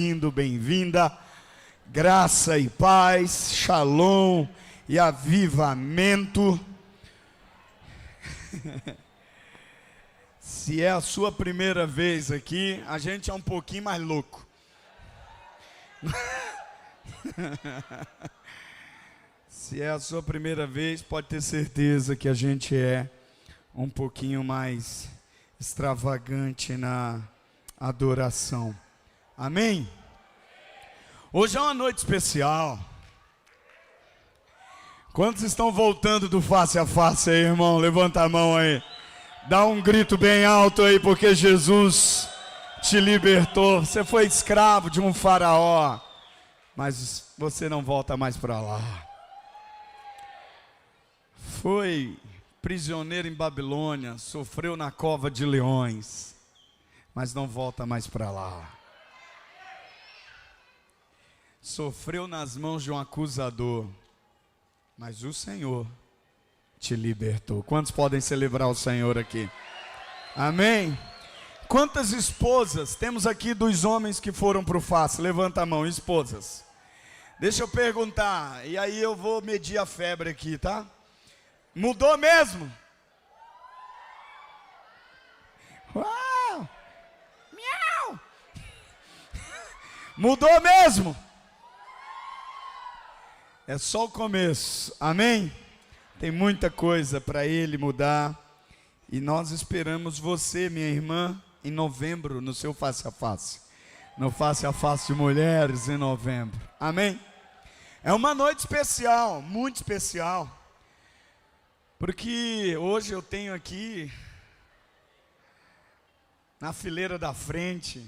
Bem-vindo, bem-vinda, graça e paz, shalom e avivamento. Se é a sua primeira vez aqui, a gente é um pouquinho mais louco. Se é a sua primeira vez, pode ter certeza que a gente é um pouquinho mais extravagante na adoração. Amém? Hoje é uma noite especial. Quantos estão voltando do face a face aí, irmão? Levanta a mão aí. Dá um grito bem alto aí, porque Jesus te libertou. Você foi escravo de um faraó, mas você não volta mais para lá. Foi prisioneiro em Babilônia, sofreu na cova de leões, mas não volta mais para lá. Sofreu nas mãos de um acusador, mas o Senhor te libertou. Quantos podem celebrar o Senhor aqui? Amém? Quantas esposas temos aqui dos homens que foram para o face? Levanta a mão, esposas. Deixa eu perguntar, e aí eu vou medir a febre aqui, tá? Mudou mesmo? Uau! Miau! Mudou mesmo? É só o começo, amém? Tem muita coisa para ele mudar. E nós esperamos você, minha irmã, em novembro, no seu face a face. No face a face de mulheres, em novembro, amém? É uma noite especial, muito especial. Porque hoje eu tenho aqui, na fileira da frente,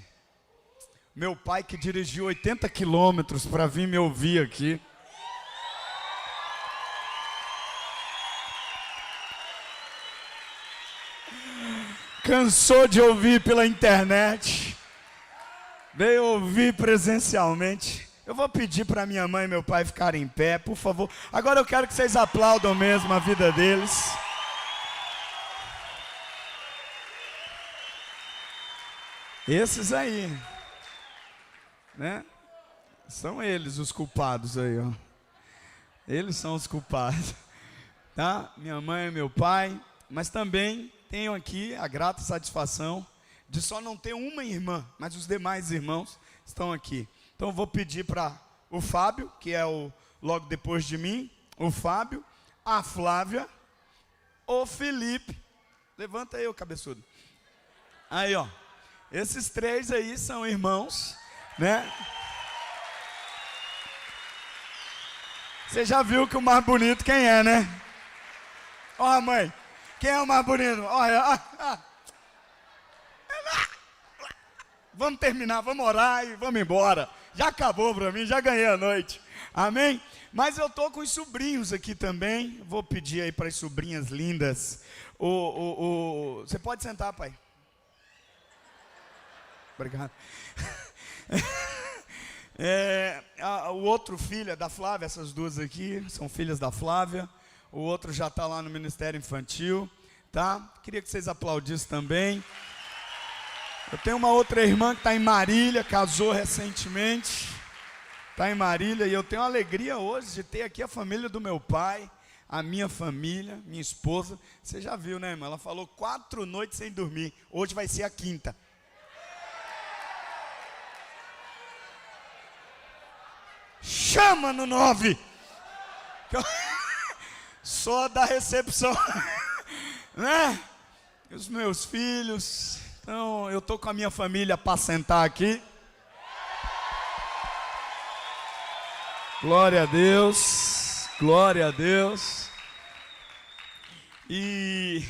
meu pai que dirigiu 80 quilômetros para vir me ouvir aqui. Cansou de ouvir pela internet, veio ouvir presencialmente. Eu vou pedir para minha mãe e meu pai ficarem em pé, por favor. Agora eu quero que vocês aplaudam mesmo a vida deles. Esses aí, né? São eles os culpados aí, ó. Eles são os culpados, tá? Minha mãe e meu pai, mas também tenho aqui a grata satisfação de só não ter uma irmã, mas os demais irmãos estão aqui. Então eu vou pedir para o Fábio, que é o logo depois de mim, o Fábio, a Flávia, o Felipe. Levanta aí, ô cabeçudo. Aí, ó. Esses três aí são irmãos, né? Você já viu que o mais bonito quem é, né? Ó, mãe. Quem é o mais bonito? Olha, vamos terminar, vamos orar e vamos embora. Já acabou para mim, já ganhei a noite. Amém? Mas eu tô com os sobrinhos aqui também. Vou pedir aí para as sobrinhas lindas. Você pode sentar, pai. Obrigado. O outro filho é da Flávia, essas duas aqui são filhas da Flávia. O outro já está lá no Ministério Infantil, tá? Queria que vocês aplaudissem também. Eu tenho uma outra irmã que está em Marília, casou recentemente. Está em Marília e eu tenho a alegria hoje de ter aqui a família do meu pai, a minha família, minha esposa. Você já viu, né, irmã? Ela falou 4 noites sem dormir. Hoje vai ser a 5ª. Chama no 9. Só da recepção, né? Os meus filhos. Então, eu estou com a minha família para sentar aqui. Glória a Deus. Glória a Deus. E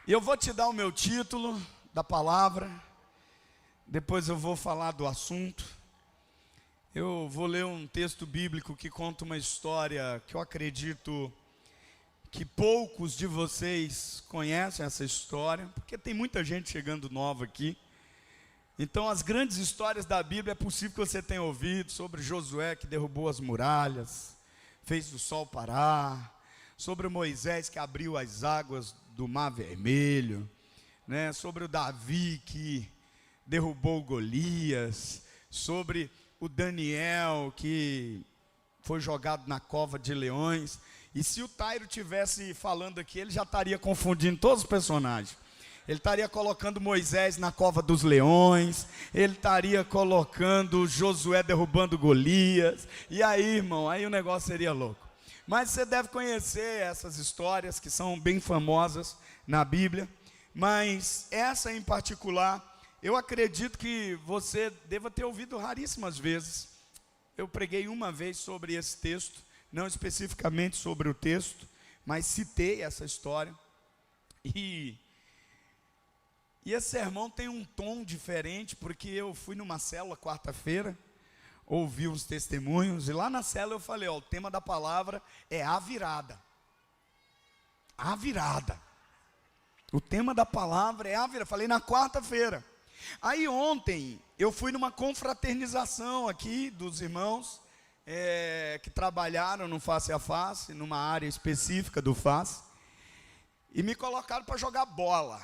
eu vou te dar o meu título da palavra. Depois eu vou falar do assunto. Eu vou ler um texto bíblico que conta uma história que eu acredito que poucos de vocês conhecem essa história, porque tem muita gente chegando nova aqui. Então as grandes histórias da Bíblia é possível que você tenha ouvido sobre Josué que derrubou as muralhas, fez o sol parar, sobre Moisés que abriu as águas do Mar Vermelho, né? Sobre o Davi que derrubou Golias, sobre o Daniel que foi jogado na cova de leões. E se o Tairo tivesse falando aqui, ele já estaria confundindo todos os personagens. Ele estaria colocando Moisés na cova dos leões, ele estaria colocando Josué derrubando Golias, e aí, irmão, aí o negócio seria louco. Mas você deve conhecer essas histórias que são bem famosas na Bíblia, mas essa em particular, eu acredito que você deva ter ouvido raríssimas vezes. Eu preguei uma vez sobre esse texto, não especificamente sobre o texto, mas citei essa história, e esse sermão tem um tom diferente, porque eu fui numa célula quarta-feira, ouvi uns testemunhos, e lá na célula eu falei, o tema da palavra é a virada. A virada. O tema da palavra é a virada. Falei na quarta-feira. Aí ontem, eu fui numa confraternização aqui dos irmãos, que trabalharam no Face a Face, numa área específica do Face, e me colocaram para jogar bola.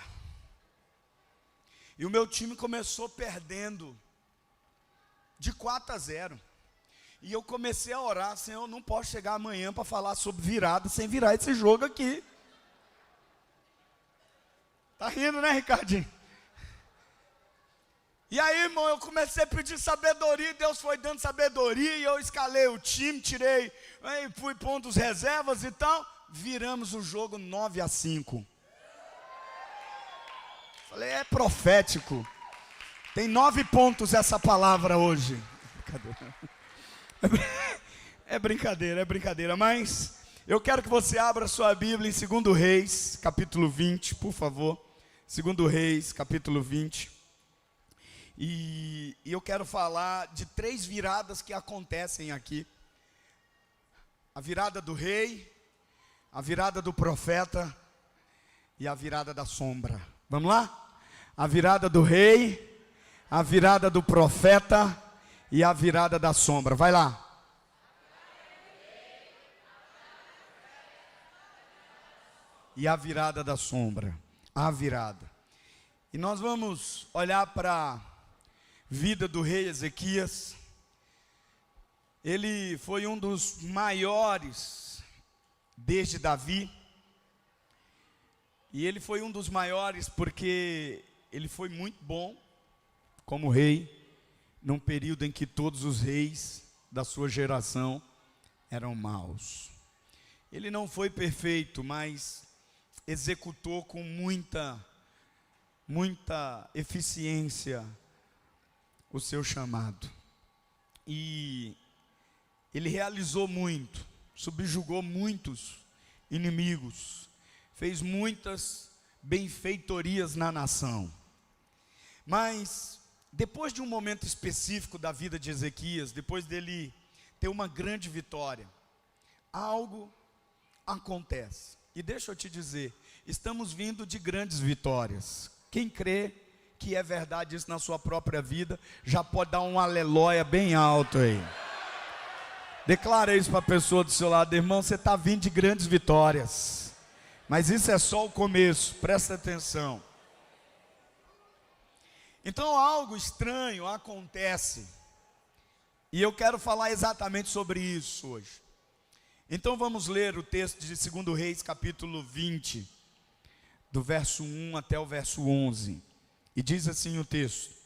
E o meu time começou perdendo de 4-0. E eu comecei a orar, Senhor, eu não posso chegar amanhã para falar sobre virada sem virar esse jogo aqui. Tá rindo, né, Ricardinho? E aí, irmão, eu comecei a pedir sabedoria, Deus foi dando sabedoria, e eu escalei o time, fui pondo os reservas e tal, viramos o jogo 9-5. Falei, é profético. Tem 9 pontos essa palavra hoje. É brincadeira, mas eu quero que você abra sua Bíblia em 2 Reis, capítulo 20, por favor. 2 Reis, capítulo 20. E eu quero falar de 3 viradas que acontecem aqui. A virada do rei, a virada do profeta e a virada da sombra. Vamos lá? A virada do rei, a virada do profeta e a virada da sombra. Vai lá. E a virada da sombra. A virada. E nós vamos olhar para a vida do rei Ezequias. Ele foi um dos maiores desde Davi. E ele foi um dos maiores porque ele foi muito bom como rei, num período em que todos os reis da sua geração eram maus. Ele não foi perfeito, mas executou com muita eficiência o seu chamado. E ele realizou muito, subjugou muitos inimigos, fez muitas benfeitorias na nação. Mas, depois de um momento específico da vida de Ezequias, depois dele ter uma grande vitória, algo acontece. E deixa eu te dizer, estamos vindo de grandes vitórias. Quem crê que é verdade isso na sua própria vida, já pode dar um aleluia bem alto aí. Declara isso para a pessoa do seu lado, irmão, você está vindo de grandes vitórias. Mas isso é só o começo, presta atenção. Então algo estranho acontece, e eu quero falar exatamente sobre isso hoje. Então vamos ler o texto de 2 Reis, capítulo 20, do verso 1 até o verso 11, e diz assim o texto: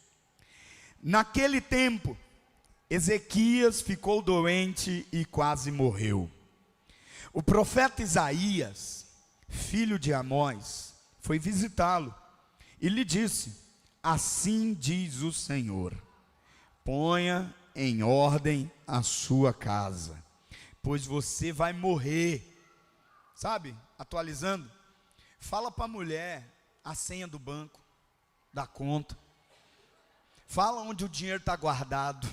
Naquele tempo, Ezequias ficou doente e quase morreu. O profeta Isaías, filho de Amós, foi visitá-lo, e lhe disse: Assim diz o Senhor, ponha em ordem a sua casa, pois você vai morrer. Sabe, atualizando, fala para a mulher a senha do banco, da conta, fala onde o dinheiro está guardado,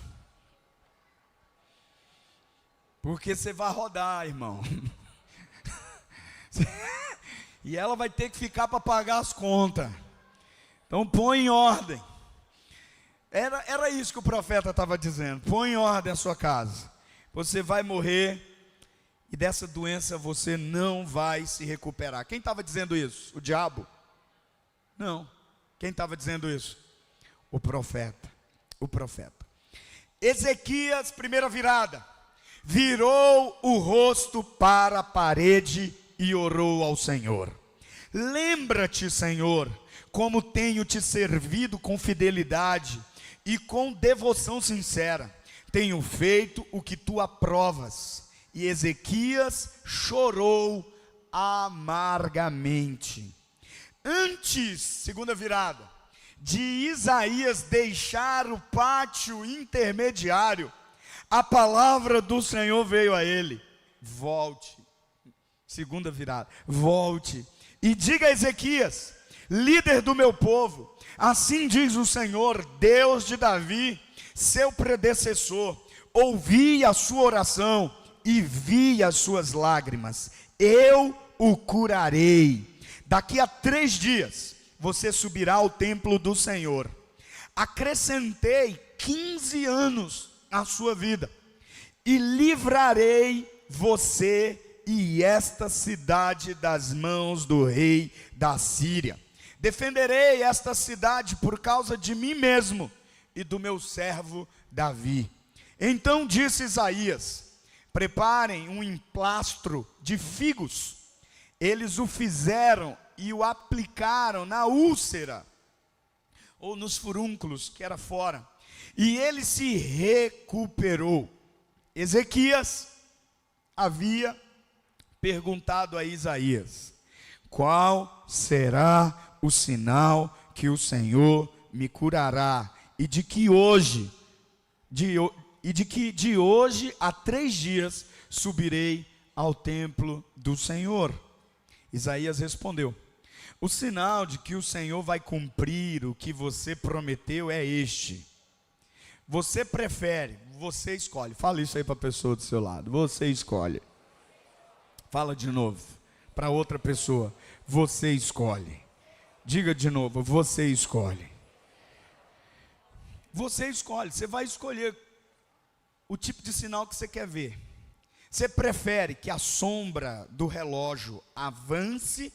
porque você vai rodar, irmão, e ela vai ter que ficar para pagar as contas. Então põe em ordem. Era isso que o profeta estava dizendo. Põe em ordem a sua casa. Você vai morrer e dessa doença você não vai se recuperar. Quem estava dizendo isso? O diabo? Não. Quem estava dizendo isso? O profeta. O profeta. Ezequias, primeira virada, virou o rosto para a parede e orou ao Senhor. Lembra-te, Senhor, como tenho te servido com fidelidade e com devoção sincera. Tenho feito o que tu aprovas. E Ezequias chorou amargamente. Antes, segunda virada, de Isaías deixar o pátio intermediário, a palavra do Senhor veio a ele: volte. Segunda virada, volte e diga a Ezequias, líder do meu povo, assim diz o Senhor, Deus de Davi, seu predecessor: ouvi a sua oração e vi as suas lágrimas, eu o curarei. Daqui a 3 dias, você subirá ao templo do Senhor. Acrescentei 15 anos à sua vida, e livrarei você e esta cidade das mãos do rei da Síria. Defenderei esta cidade por causa de mim mesmo e do meu servo Davi. Então disse Isaías: preparem um emplastro de figos. Eles o fizeram e o aplicaram na úlcera, ou nos furúnculos, que era fora, e ele se recuperou. Ezequias havia perguntado a Isaías: qual será o sinal que o Senhor me curará, e de que de hoje a 3 dias subirei ao templo do Senhor? Isaías respondeu: o sinal de que o Senhor vai cumprir o que você prometeu é este. Você prefere, você escolhe. Fala isso aí para a pessoa do seu lado. Você escolhe. Fala de novo para outra pessoa: você escolhe. Diga de novo: você escolhe. Você escolhe, você vai escolher o tipo de sinal que você quer ver. Você prefere que a sombra do relógio avance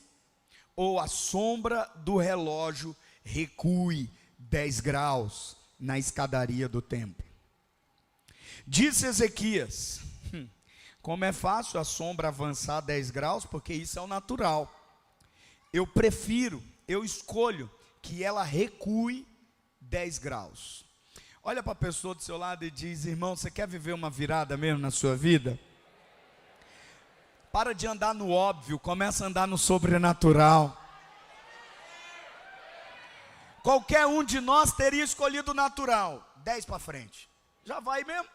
ou a sombra do relógio recue 10 graus na escadaria do templo? Disse Ezequias: como é fácil a sombra avançar 10 graus, porque isso é o natural. Eu escolho que ela recue 10 graus. Olha para a pessoa do seu lado e diz: irmão, você quer viver uma virada mesmo na sua vida? Para de andar no óbvio, começa a andar no sobrenatural. Qualquer um de nós teria escolhido o natural, 10 para frente, já vai mesmo.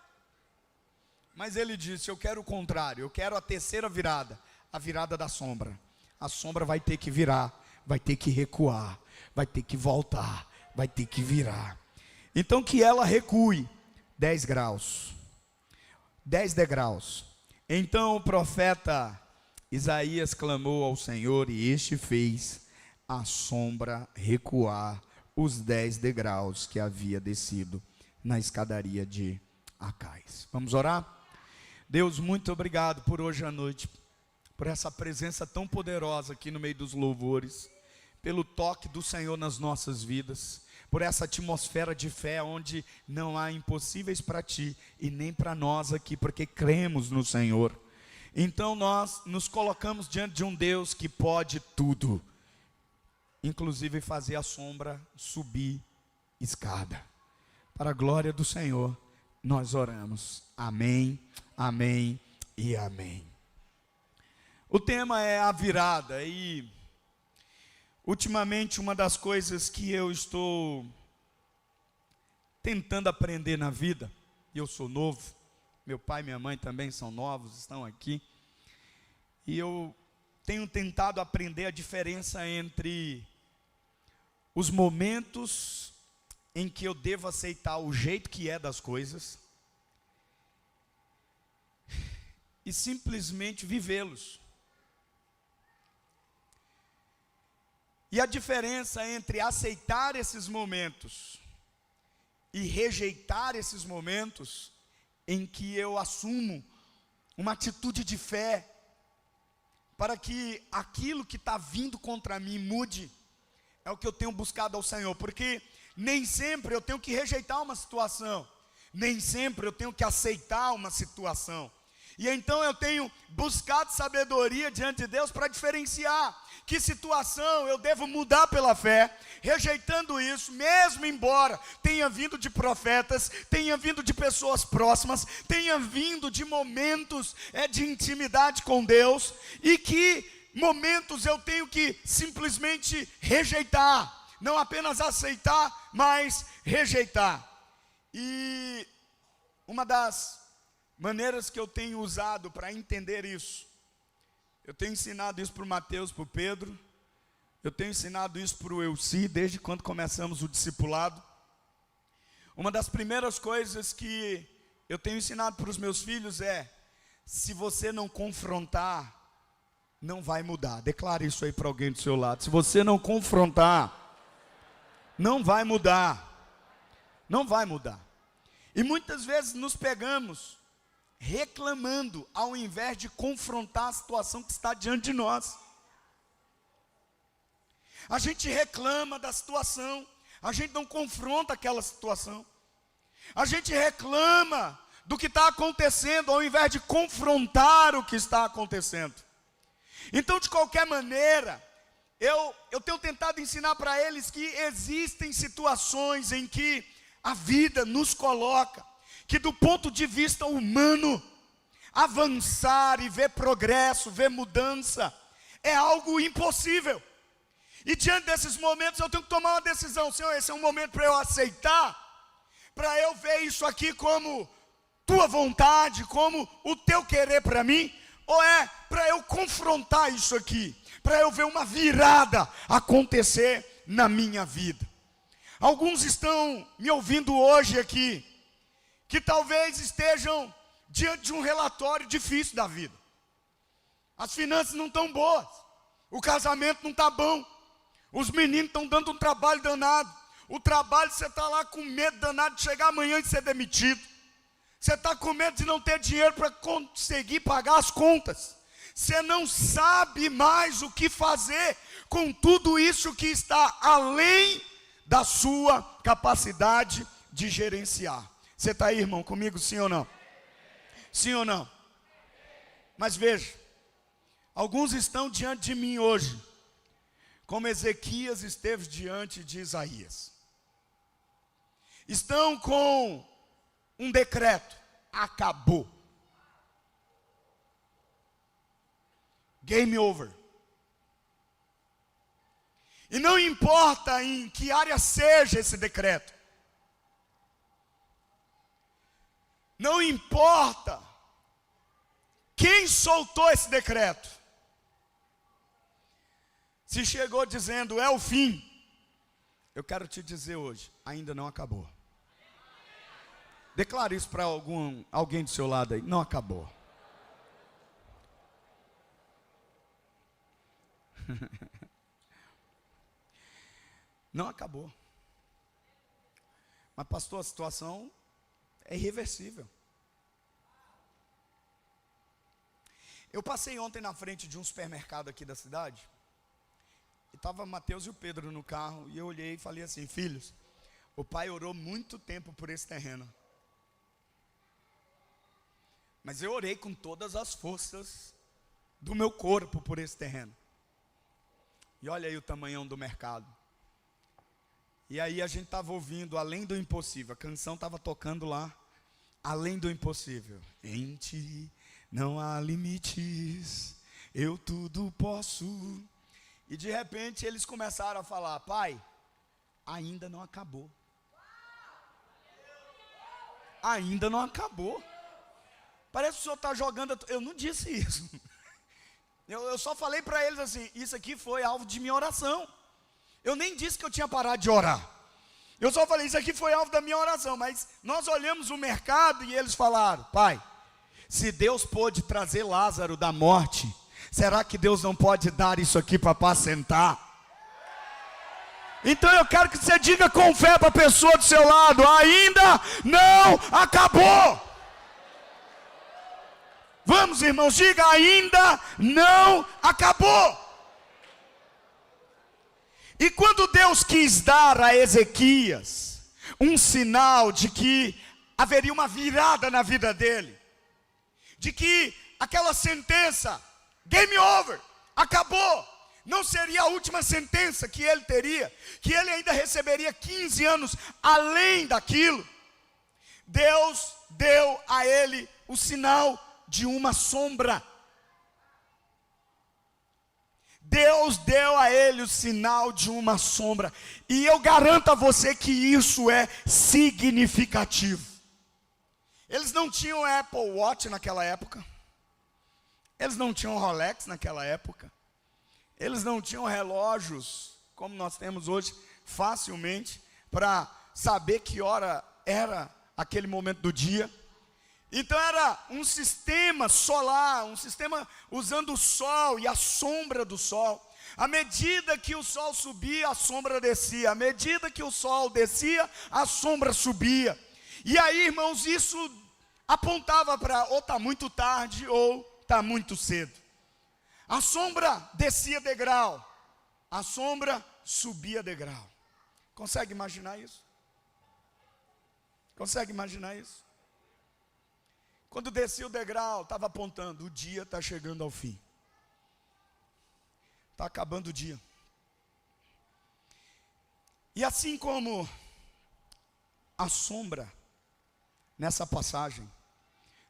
Mas ele disse: eu quero o contrário, eu quero a terceira virada, a virada da sombra. A sombra vai ter que virar, vai ter que recuar, vai ter que voltar, vai ter que virar. Então que ela recue 10 graus, 10 degraus. Então o profeta Isaías clamou ao Senhor, e este fez a sombra recuar os 10 degraus que havia descido na escadaria de Acais. Vamos orar? Deus, muito obrigado por hoje à noite, por essa presença tão poderosa aqui no meio dos louvores, pelo toque do Senhor nas nossas vidas, por essa atmosfera de fé onde não há impossíveis para ti e nem para nós aqui, porque cremos no Senhor. Então nós nos colocamos diante de um Deus que pode tudo, inclusive fazer a sombra subir escada. Para a glória do Senhor, nós oramos. Amém, amém e amém. O tema é a virada, e ultimamente uma das coisas que eu estou tentando aprender na vida, e eu sou novo, meu pai e minha mãe também são novos, estão aqui, e eu tenho tentado aprender a diferença entre os momentos em que eu devo aceitar o jeito que é das coisas e simplesmente vivê-los. E a diferença entre aceitar esses momentos e rejeitar esses momentos em que eu assumo uma atitude de fé para que aquilo que está vindo contra mim mude, é o que eu tenho buscado ao Senhor, porque nem sempre eu tenho que rejeitar uma situação, Nem sempre eu tenho que aceitar uma situação. E então eu tenho buscado sabedoria diante de Deus para diferenciar que situação eu devo mudar pela fé, rejeitando isso, mesmo embora tenha vindo de profetas, tenha vindo de pessoas próximas, tenha vindo de momentos de intimidade com Deus, e que momentos eu tenho que simplesmente rejeitar, não apenas aceitar, mas rejeitar. E uma das maneiras que eu tenho usado para entender isso, eu tenho ensinado isso para o Mateus, para o Pedro, eu tenho ensinado isso para o Elci, desde quando começamos o discipulado. Uma das primeiras coisas que eu tenho ensinado para os meus filhos é: se você não confrontar, não vai mudar. Declare isso aí para alguém do seu lado. Se você não confrontar, não vai mudar. Não vai mudar. E muitas vezes nos pegamos reclamando, ao invés de confrontar a situação que está diante de nós. A gente reclama da situação, a gente não confronta aquela situação. A gente reclama do que está acontecendo, ao invés de confrontar o que está acontecendo. Então, de qualquer maneira, eu tenho tentado ensinar para eles que existem situações em que a vida nos coloca, que do ponto de vista humano, avançar e ver progresso, ver mudança, é algo impossível. E diante desses momentos eu tenho que tomar uma decisão: Senhor, esse é um momento para eu aceitar, para eu ver isso aqui como tua vontade, como o teu querer para mim, ou é para eu confrontar isso aqui, para eu ver uma virada acontecer na minha vida. Alguns estão me ouvindo hoje aqui, que talvez estejam diante de um relatório difícil da vida. As finanças não estão boas, o casamento não está bom, os meninos estão dando um trabalho danado, o trabalho você está lá com medo danado de chegar amanhã e ser demitido, você está com medo de não ter dinheiro para conseguir pagar as contas, você não sabe mais o que fazer com tudo isso que está além da sua capacidade de gerenciar. Você está aí, irmão, comigo, sim ou não? Sim ou não? Mas veja, alguns estão diante de mim hoje, como Ezequias esteve diante de Isaías. Estão com um decreto: acabou. Game over. E não importa em que área seja esse decreto, não importa quem soltou esse decreto, se chegou dizendo é o fim, eu quero te dizer hoje, ainda não acabou. Declare isso para alguém do seu lado aí: não acabou. Não acabou. Mas pastor, a situação é irreversível. Eu passei ontem na frente de um supermercado aqui da cidade, e estava Mateus e o Pedro no carro, e eu olhei e falei assim: filhos, o pai orou muito tempo por esse terreno, mas eu orei com todas as forças do meu corpo por esse terreno. E olha aí o tamanhão do mercado. E aí a gente estava ouvindo Além do Impossível, a canção estava tocando lá, Além do Impossível. Em ti não há limites, eu tudo posso. E de repente eles começaram a falar: pai, ainda não acabou. Ainda não acabou. Parece que o senhor está jogando. Eu não disse isso. Eu só falei para eles assim: isso aqui foi alvo de minha oração. Eu nem disse que eu tinha parado de orar. Eu só falei: isso aqui foi alvo da minha oração. Mas nós olhamos o mercado e eles falaram: pai, se Deus pôde trazer Lázaro da morte, será que Deus não pode dar isso aqui para apacentar? Então eu quero que você diga com fé para a pessoa do seu lado: ainda não acabou. Vamos, irmãos, diga: ainda não acabou. E quando Deus quis dar a Ezequias um sinal de que haveria uma virada na vida dele, de que aquela sentença, game over, acabou, não seria a última sentença que ele teria, que ele ainda receberia 15 anos além daquilo. Deus deu a ele o sinal de uma sombra. Deus deu a ele o sinal de uma sombra. E eu garanto a você que isso é significativo. Eles não tinham Apple Watch naquela época. Eles não tinham Rolex naquela época. Eles não tinham relógios, como nós temos hoje, facilmente, para saber que hora era aquele momento do dia. Então era um sistema solar, um sistema usando o sol e a sombra do sol. À medida que o sol subia, a sombra descia. À medida que o sol descia, a sombra subia. E aí, irmãos, isso apontava para ou está muito tarde ou está muito cedo. A sombra descia degrau, a sombra subia degrau. Consegue imaginar isso? Consegue imaginar isso? Quando descia o degrau, estava apontando, o dia está chegando ao fim. Está acabando o dia. E assim como a sombra, nessa passagem,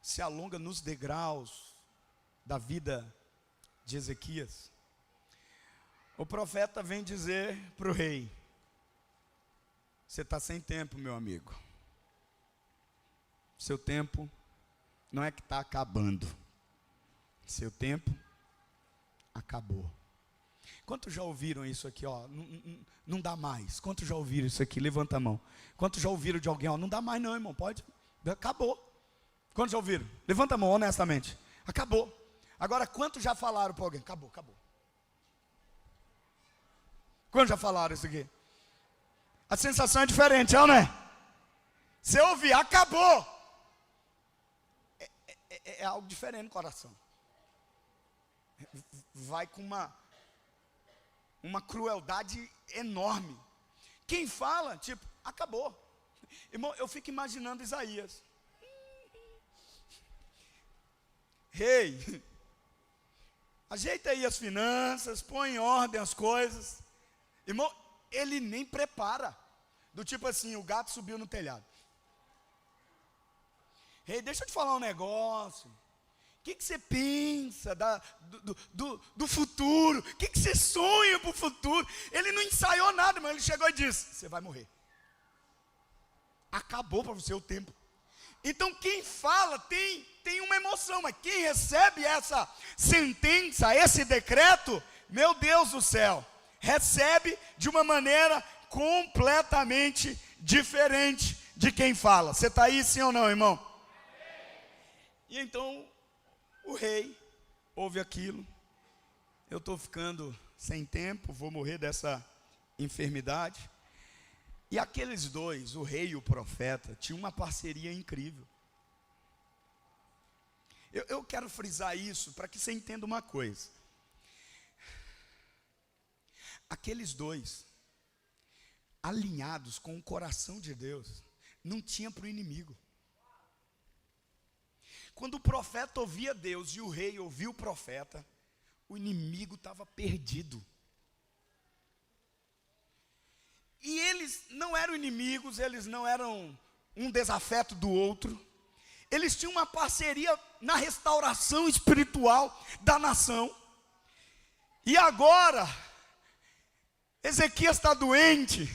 se alonga nos degraus da vida de Ezequias, o profeta vem dizer para o rei: você está sem tempo, meu amigo. Seu tempo não é que está acabando. Seu tempo acabou. Quantos já ouviram isso aqui? Ó, não dá mais. Quantos já ouviram isso aqui? Levanta a mão. Quantos já ouviram de alguém? Ó, não dá mais não, irmão. Pode. Acabou. Quantos já ouviram? Levanta a mão, honestamente. Acabou. Agora, quantos já falaram para alguém? Acabou, acabou. Quantos já falaram isso aqui? A sensação é diferente, não é? Você ouvir, acabou. É algo diferente no coração. Vai com uma crueldade enorme. Quem fala, tipo, acabou. Irmão, eu fico imaginando Isaías. Rei, ajeita aí as finanças, põe em ordem as coisas. Irmão, ele nem prepara. Do tipo assim, o gato subiu no telhado. Rei, deixa eu te falar um negócio. O que você pensa do futuro? O que você sonha para o futuro? Ele não ensaiou nada, mas ele chegou e disse: você vai morrer. Acabou para você o tempo. Então quem fala tem uma emoção, mas quem recebe essa sentença, esse decreto, meu Deus do céu, recebe de uma maneira completamente diferente de quem fala. Você está aí, sim ou não, irmão? E então o rei ouve aquilo. Eu estou ficando sem tempo, vou morrer dessa enfermidade. E aqueles dois, o rei e o profeta, tinham uma parceria incrível. Eu quero frisar isso para que você entenda uma coisa. Aqueles dois, alinhados com o coração de Deus, não tinha para o inimigo. Quando o profeta ouvia Deus e o rei ouvia o profeta, o inimigo estava perdido. E eles não eram inimigos, eles não eram um desafeto do outro. Eles tinham uma parceria na restauração espiritual da nação. E agora, Ezequias está doente.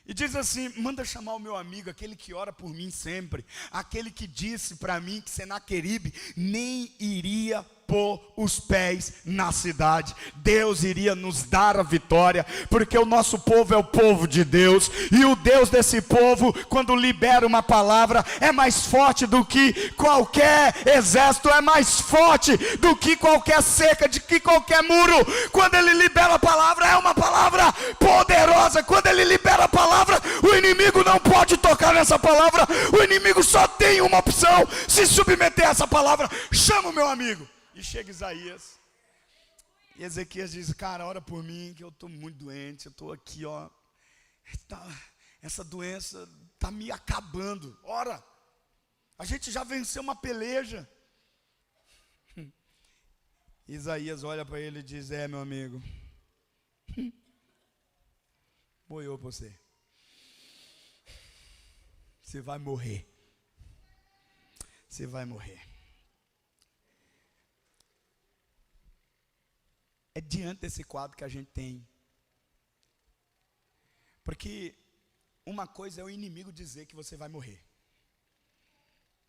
E diz assim: manda chamar o meu amigo, aquele que ora por mim sempre, aquele que disse para mim que Senaqueribe nem iria pôr os pés na cidade. Deus iria nos dar a vitória, porque o nosso povo é o povo de Deus, e o Deus desse povo, quando libera uma palavra, é mais forte do que qualquer exército, é mais forte do que qualquer cerca, de que qualquer muro. Quando ele libera a palavra, é uma palavra poderosa. Quando ele libera a palavra, o inimigo não pode tocar nessa palavra. O inimigo só tem uma opção: se submeter a essa palavra. Chama o meu amigo. E chega Isaías, e Ezequias diz: cara, ora por mim, que eu estou muito doente, eu estou aqui, ó, essa doença está me acabando, ora. A gente já venceu uma peleja. Isaías olha para ele e diz: meu amigo, boiou para você. Você vai morrer. Você vai morrer. É diante desse quadro que a gente tem. Porque uma coisa é o inimigo dizer que você vai morrer.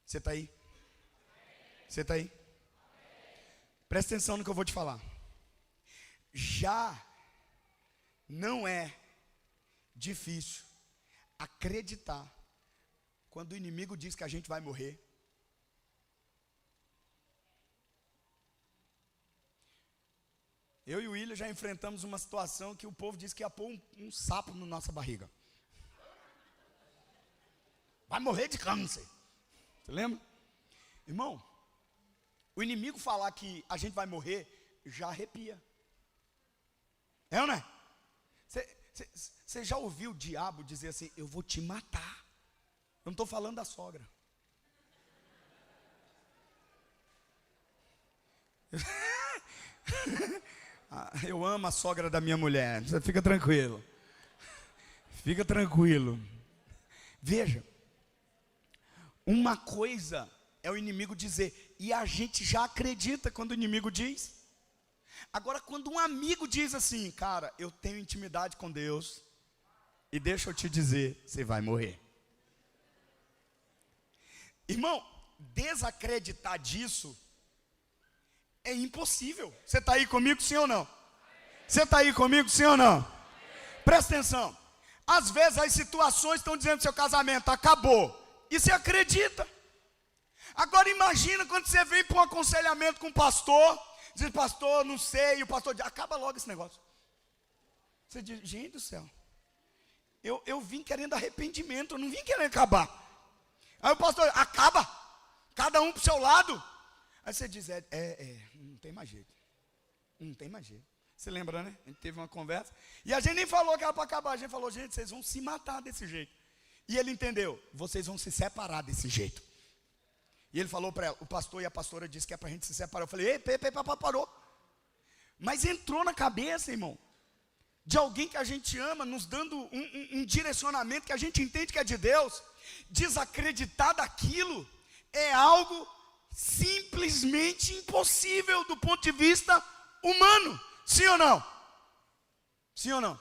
Você está aí? Você está aí? Presta atenção no que eu vou te falar. Já não é difícil acreditar quando o inimigo diz que a gente vai morrer. Eu e o William já enfrentamos uma situação que o povo disse que ia pôr um sapo na nossa barriga. Vai morrer de câncer. Você lembra? Irmão, o inimigo falar que a gente vai morrer já arrepia. É ou não é? Você já ouviu o diabo dizer assim: eu vou te matar? Eu não estou falando da sogra. Eu amo a sogra da minha mulher. Você fica tranquilo. Fica tranquilo. Veja, uma coisa é o inimigo dizer, e a gente já acredita quando o inimigo diz. Agora, quando um amigo diz assim: cara, eu tenho intimidade com Deus, e deixa eu te dizer, você vai morrer. Irmão, desacreditar disso é impossível. Você está aí comigo, sim ou não? Você está aí comigo, sim ou não? Presta atenção. Às vezes as situações estão dizendo que seu casamento acabou, e você acredita. Agora imagina quando você vem para um aconselhamento com o pastor, diz: pastor, não sei, e o pastor diz: acaba logo esse negócio. Você diz: gente do céu, eu vim querendo arrependimento, eu não vim querendo acabar. Aí o pastor: acaba, cada um para o seu lado. Aí você diz: não tem mais jeito. Não tem mais jeito. Você lembra, né? A gente teve uma conversa, e a gente nem falou que era para acabar, a gente falou: gente, vocês vão se matar desse jeito. E ele entendeu: vocês vão se separar desse jeito. E ele falou para ela, o pastor e a pastora disse que é para a gente se separar. Eu falei: ei, parou. Mas entrou na cabeça, irmão, de alguém que a gente ama, nos dando um direcionamento que a gente entende que é de Deus. Desacreditar daquilo é algo simplesmente impossível do ponto de vista humano. Sim ou não? Sim ou não?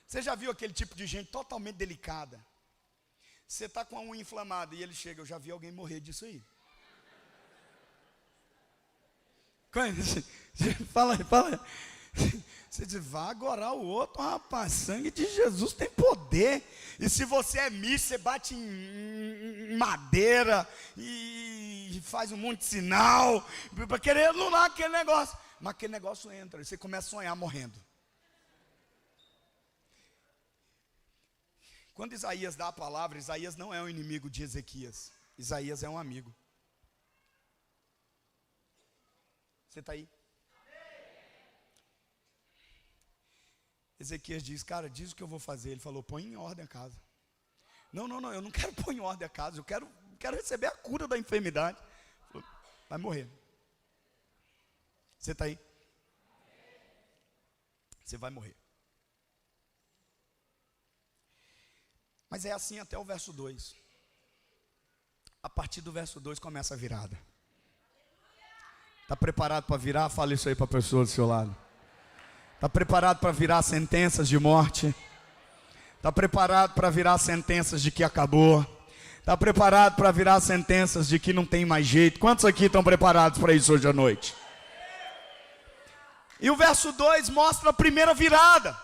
Você já viu aquele tipo de gente totalmente delicada? Você está com a unha inflamada e ele chega: eu já vi alguém morrer disso aí. Fala aí. Você diz: vá agorar o outro, rapaz, sangue de Jesus tem poder. E se você é místico, você bate em madeira e faz um monte de sinal para querer anular aquele negócio. Mas aquele negócio entra e você começa a sonhar morrendo. Quando Isaías dá a palavra, Isaías não é um inimigo de Ezequias. Isaías é um amigo. Você está aí? Ezequias diz: cara, diz o que eu vou fazer. Ele falou: põe em ordem a casa. Não, eu não quero pôr em ordem a casa. Eu quero receber a cura da enfermidade. Falou: vai morrer. Você está aí? Você vai morrer. Mas é assim até o verso 2. A partir do verso 2 começa a virada. Está preparado para virar? Fala isso aí para a pessoa do seu lado. Está preparado para virar sentenças de morte? Está preparado para virar sentenças de que acabou? Está preparado para virar sentenças de que não tem mais jeito? Quantos aqui estão preparados para isso hoje à noite? E o verso 2 mostra a primeira virada.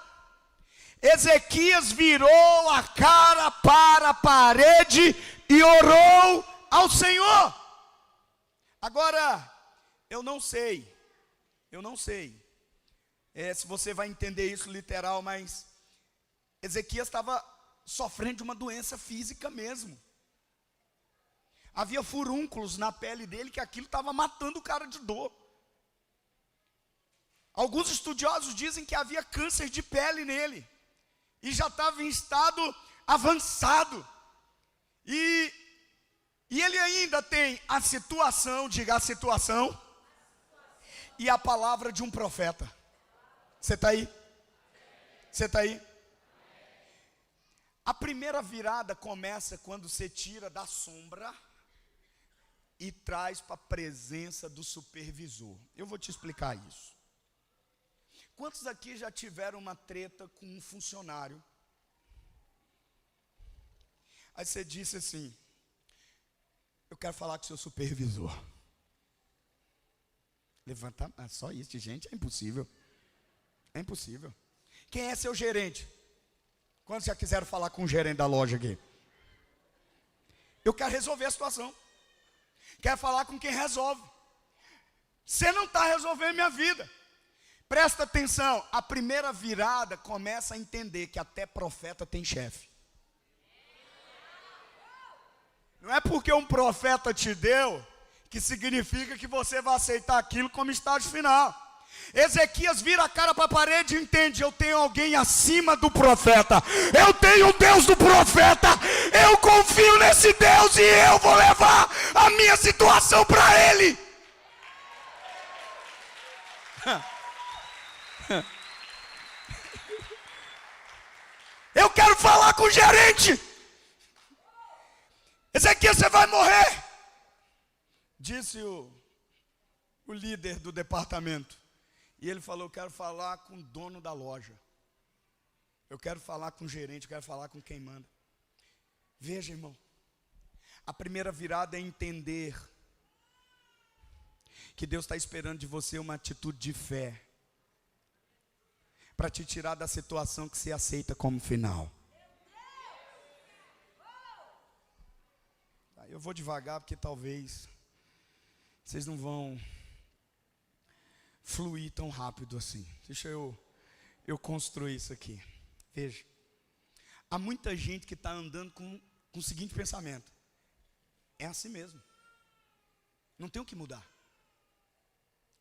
Ezequias virou a cara para a parede e orou ao Senhor. Agora, eu não sei se você vai entender isso literal, mas Ezequias estava sofrendo de uma doença física mesmo. Havia furúnculos na pele dele que aquilo estava matando o cara de dor. Alguns estudiosos dizem que havia câncer de pele nele. E já estava em estado avançado. E E ele ainda tem a situação, diga a situação, e a palavra de um profeta. Você está aí? Você está aí? A primeira virada começa quando você tira da sombra e traz para a presença do supervisor. Eu vou te explicar isso. Quantos aqui já tiveram uma treta com um funcionário? Aí você disse assim: eu quero falar com o seu supervisor. Levanta, só isso, gente, é impossível. É impossível. Quem é seu gerente? Quantos já quiseram falar com o gerente da loja aqui? Eu quero resolver a situação. Quero falar com quem resolve. Você não está resolvendo minha vida. Presta atenção, a primeira virada começa a entender que até profeta tem chefe. Não é porque um profeta te deu que significa que você vai aceitar aquilo como estágio final. Ezequias vira a cara para a parede e entende: eu tenho alguém acima do profeta, eu tenho o Deus do profeta, eu confio nesse Deus e eu vou levar a minha situação para ele. Eu quero falar com o gerente. Ezequias, você vai morrer, disse o líder do departamento. E ele falou: eu quero falar com o dono da loja, eu quero falar com o gerente, eu quero falar com quem manda. Veja, irmão, a primeira virada é entender que Deus está esperando de você uma atitude de fé, para te tirar da situação que você aceita como final. Eu vou devagar porque talvez vocês não vão fluir tão rápido assim. Deixa eu construir isso aqui. Veja, há muita gente que está andando com o seguinte pensamento: é assim mesmo, não tem o que mudar.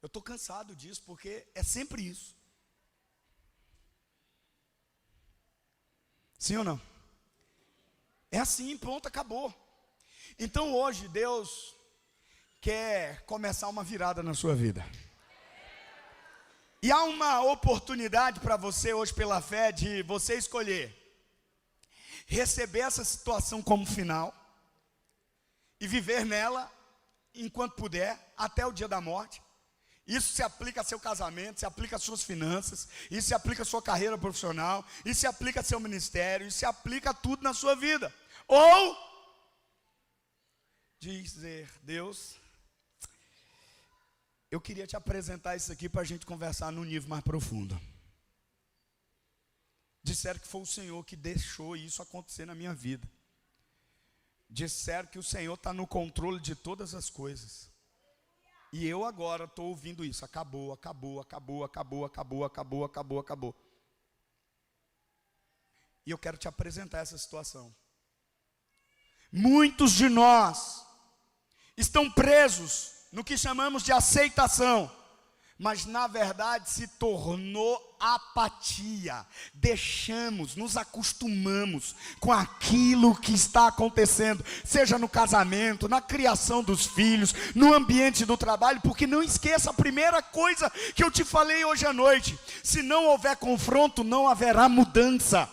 Eu estou cansado disso, porque é sempre isso. Sim ou não? É assim, pronto, acabou. Então hoje Deus quer começar uma virada na sua vida. E há uma oportunidade para você hoje, pela fé, de você escolher receber essa situação como final e viver nela enquanto puder, até o dia da morte. Isso se aplica a seu casamento, se aplica às suas finanças, isso se aplica à sua carreira profissional, isso se aplica ao seu ministério, isso se aplica a tudo na sua vida. Ou dizer: Deus, eu queria te apresentar isso aqui para a gente conversar num nível mais profundo. Disseram que foi o Senhor que deixou isso acontecer na minha vida. Disseram que o Senhor está no controle de todas as coisas. E eu agora estou ouvindo isso: acabou, acabou, acabou, acabou, acabou, acabou, acabou, acabou. E eu quero te apresentar essa situação. Muitos de nós estão presos no que chamamos de aceitação, mas na verdade se tornou apatia. Deixamos, nos acostumamos com aquilo que está acontecendo, seja no casamento, na criação dos filhos, no ambiente do trabalho. Porque não esqueça a primeira coisa que eu te falei hoje à noite: se não houver confronto, não haverá mudança.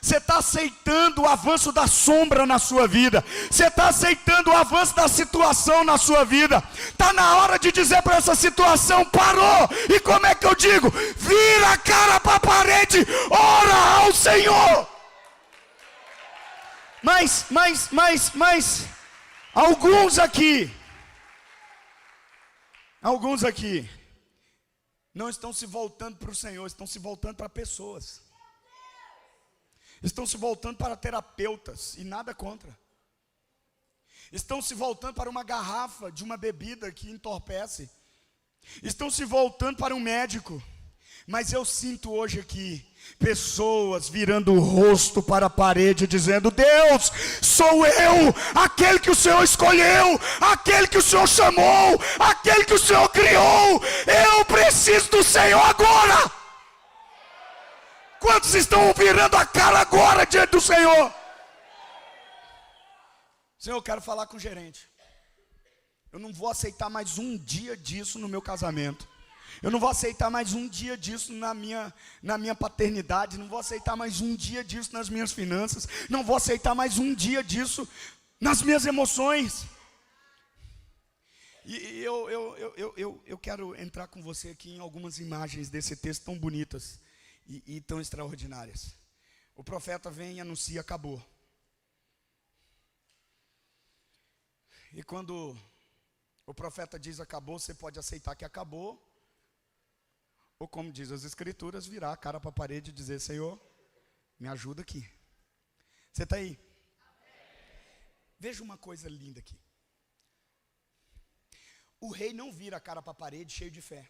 Você está aceitando o avanço da sombra na sua vida, você está aceitando o avanço da situação na sua vida. Está na hora de dizer para essa situação: parou. E como é que eu digo? Vira a cara para a parede, ora ao Senhor. Mas alguns aqui não estão se voltando para o Senhor, estão se voltando para pessoas. Estão se voltando para terapeutas, e nada contra. Estão se voltando para uma garrafa de uma bebida que entorpece. Estão se voltando para um médico. Mas eu sinto hoje aqui pessoas virando o rosto para a parede, dizendo: Deus, sou eu, aquele que o Senhor escolheu, aquele que o Senhor chamou, aquele que o Senhor criou. Eu preciso do Senhor agora. Quantos estão virando a cara agora diante do Senhor? Senhor, eu quero falar com o gerente. Eu não vou aceitar mais um dia disso no meu casamento. Eu não vou aceitar mais um dia disso na minha paternidade. Não vou aceitar mais um dia disso nas minhas finanças. Não vou aceitar mais um dia disso nas minhas emoções. E eu quero entrar com você aqui em algumas imagens desse texto tão bonitas e tão extraordinárias. O profeta vem e anuncia: acabou. E quando o profeta diz acabou, você pode aceitar que acabou, ou como diz as escrituras, virar a cara para a parede e dizer: Senhor, me ajuda aqui. Você está aí? Veja uma coisa linda aqui. O rei não vira a cara para a parede cheio de fé.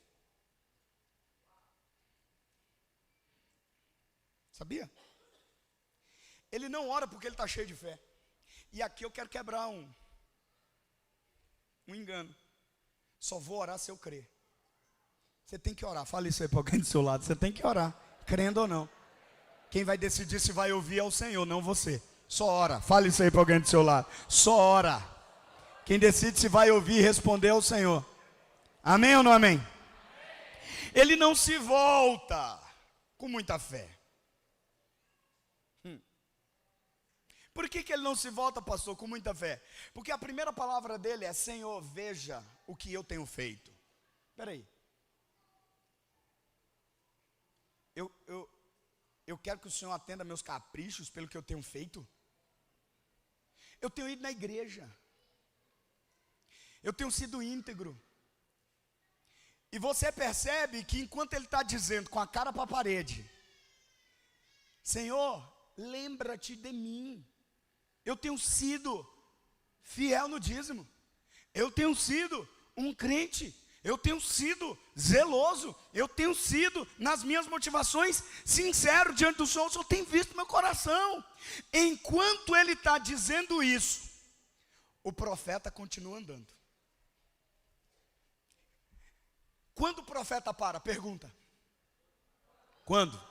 Sabia? Ele não ora porque ele está cheio de fé. E aqui eu quero quebrar um engano. Só vou orar se eu crer. Você tem que orar. Fala isso aí para alguém do seu lado. Você tem que orar, crendo ou não. Quem vai decidir se vai ouvir é o Senhor, não você. Só ora. Fala isso aí para alguém do seu lado. Só ora. Quem decide se vai ouvir e responder é o Senhor. Amém ou não amém? Ele não se volta com muita fé. Por que ele não se volta, pastor, com muita fé? Porque a primeira palavra dele é: Senhor, veja o que eu tenho feito. Espera aí. Eu quero que o Senhor atenda meus caprichos pelo que eu tenho feito. Eu tenho ido na igreja. Eu tenho sido íntegro. E você percebe que enquanto ele está dizendo com a cara para a parede: Senhor, lembra-te de mim. Eu tenho sido fiel no dízimo. Eu tenho sido um crente. Eu tenho sido zeloso. Eu tenho sido, nas minhas motivações, sincero diante do Senhor. O Senhor tem visto meu coração. Enquanto ele está dizendo isso, o profeta continua andando. Quando o profeta para? Pergunta. Quando?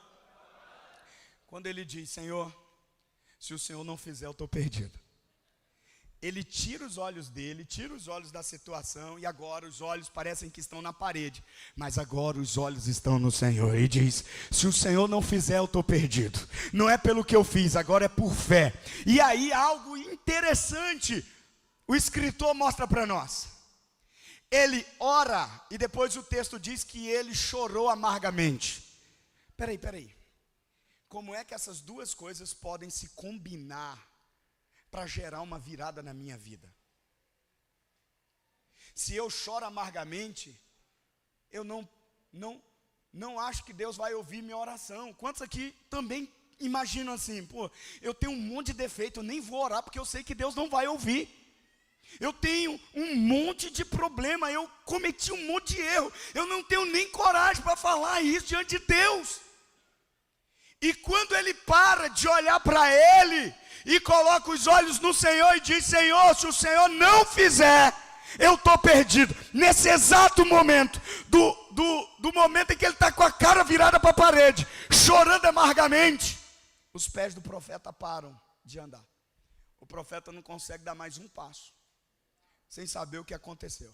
Quando ele diz: Senhor, se o Senhor não fizer, eu estou perdido. Ele tira os olhos dele, tira os olhos da situação, e agora os olhos parecem que estão na parede, mas agora os olhos estão no Senhor, e diz: se o Senhor não fizer, eu estou perdido. Não é pelo que eu fiz, agora é por fé. E aí algo interessante o escritor mostra para nós. Ele ora, e depois o texto diz que ele chorou amargamente. Peraí. Como é que essas duas coisas podem se combinar para gerar uma virada na minha vida? Se eu choro amargamente, eu não acho que Deus vai ouvir minha oração. Quantos aqui também imaginam assim: pô, eu tenho um monte de defeito, eu nem vou orar porque eu sei que Deus não vai ouvir. Eu tenho um monte de problema, eu cometi um monte de erro, eu não tenho nem coragem para falar isso diante de Deus. E quando ele para de olhar para ele e coloca os olhos no Senhor e diz: Senhor, se o Senhor não fizer, eu estou perdido. Nesse exato momento, do momento em que ele está com a cara virada para a parede, chorando amargamente, os pés do profeta param de andar. O profeta não consegue dar mais um passo sem saber o que aconteceu.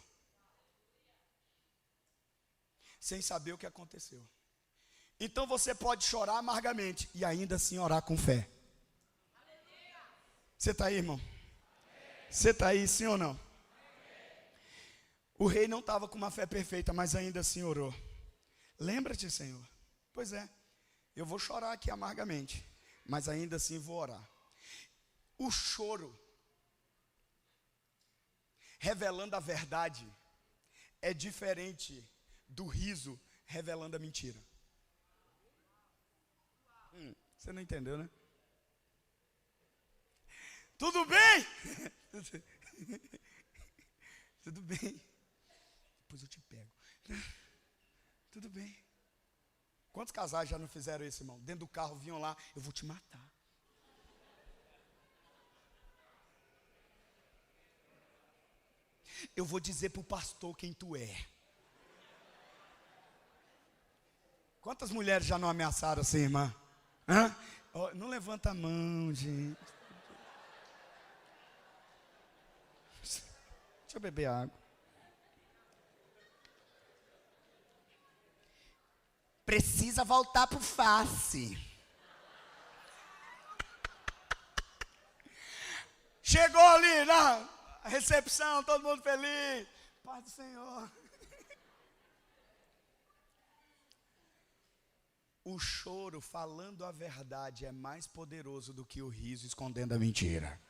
Sem saber o que aconteceu. Então você pode chorar amargamente e ainda assim orar com fé. Você está aí, irmão? Você está aí, sim ou não? O rei não estava com uma fé perfeita, mas ainda assim orou. Lembra-te, Senhor. Pois é, eu vou chorar aqui amargamente, mas ainda assim vou orar. O choro, revelando a verdade, é diferente do riso revelando a mentira. Você não entendeu, né? Tudo bem? Tudo bem. Depois eu te pego. Tudo bem. Quantos casais já não fizeram isso, irmão? Dentro do carro vinham lá: eu vou te matar. Eu vou dizer para o pastor quem tu é. Quantas mulheres já não ameaçaram assim, irmã? Hã? Oh, não levanta a mão, gente. Deixa eu beber água. Precisa voltar pro face. Chegou ali na recepção, todo mundo feliz. Paz do Senhor. O choro falando a verdade é mais poderoso do que o riso escondendo a mentira.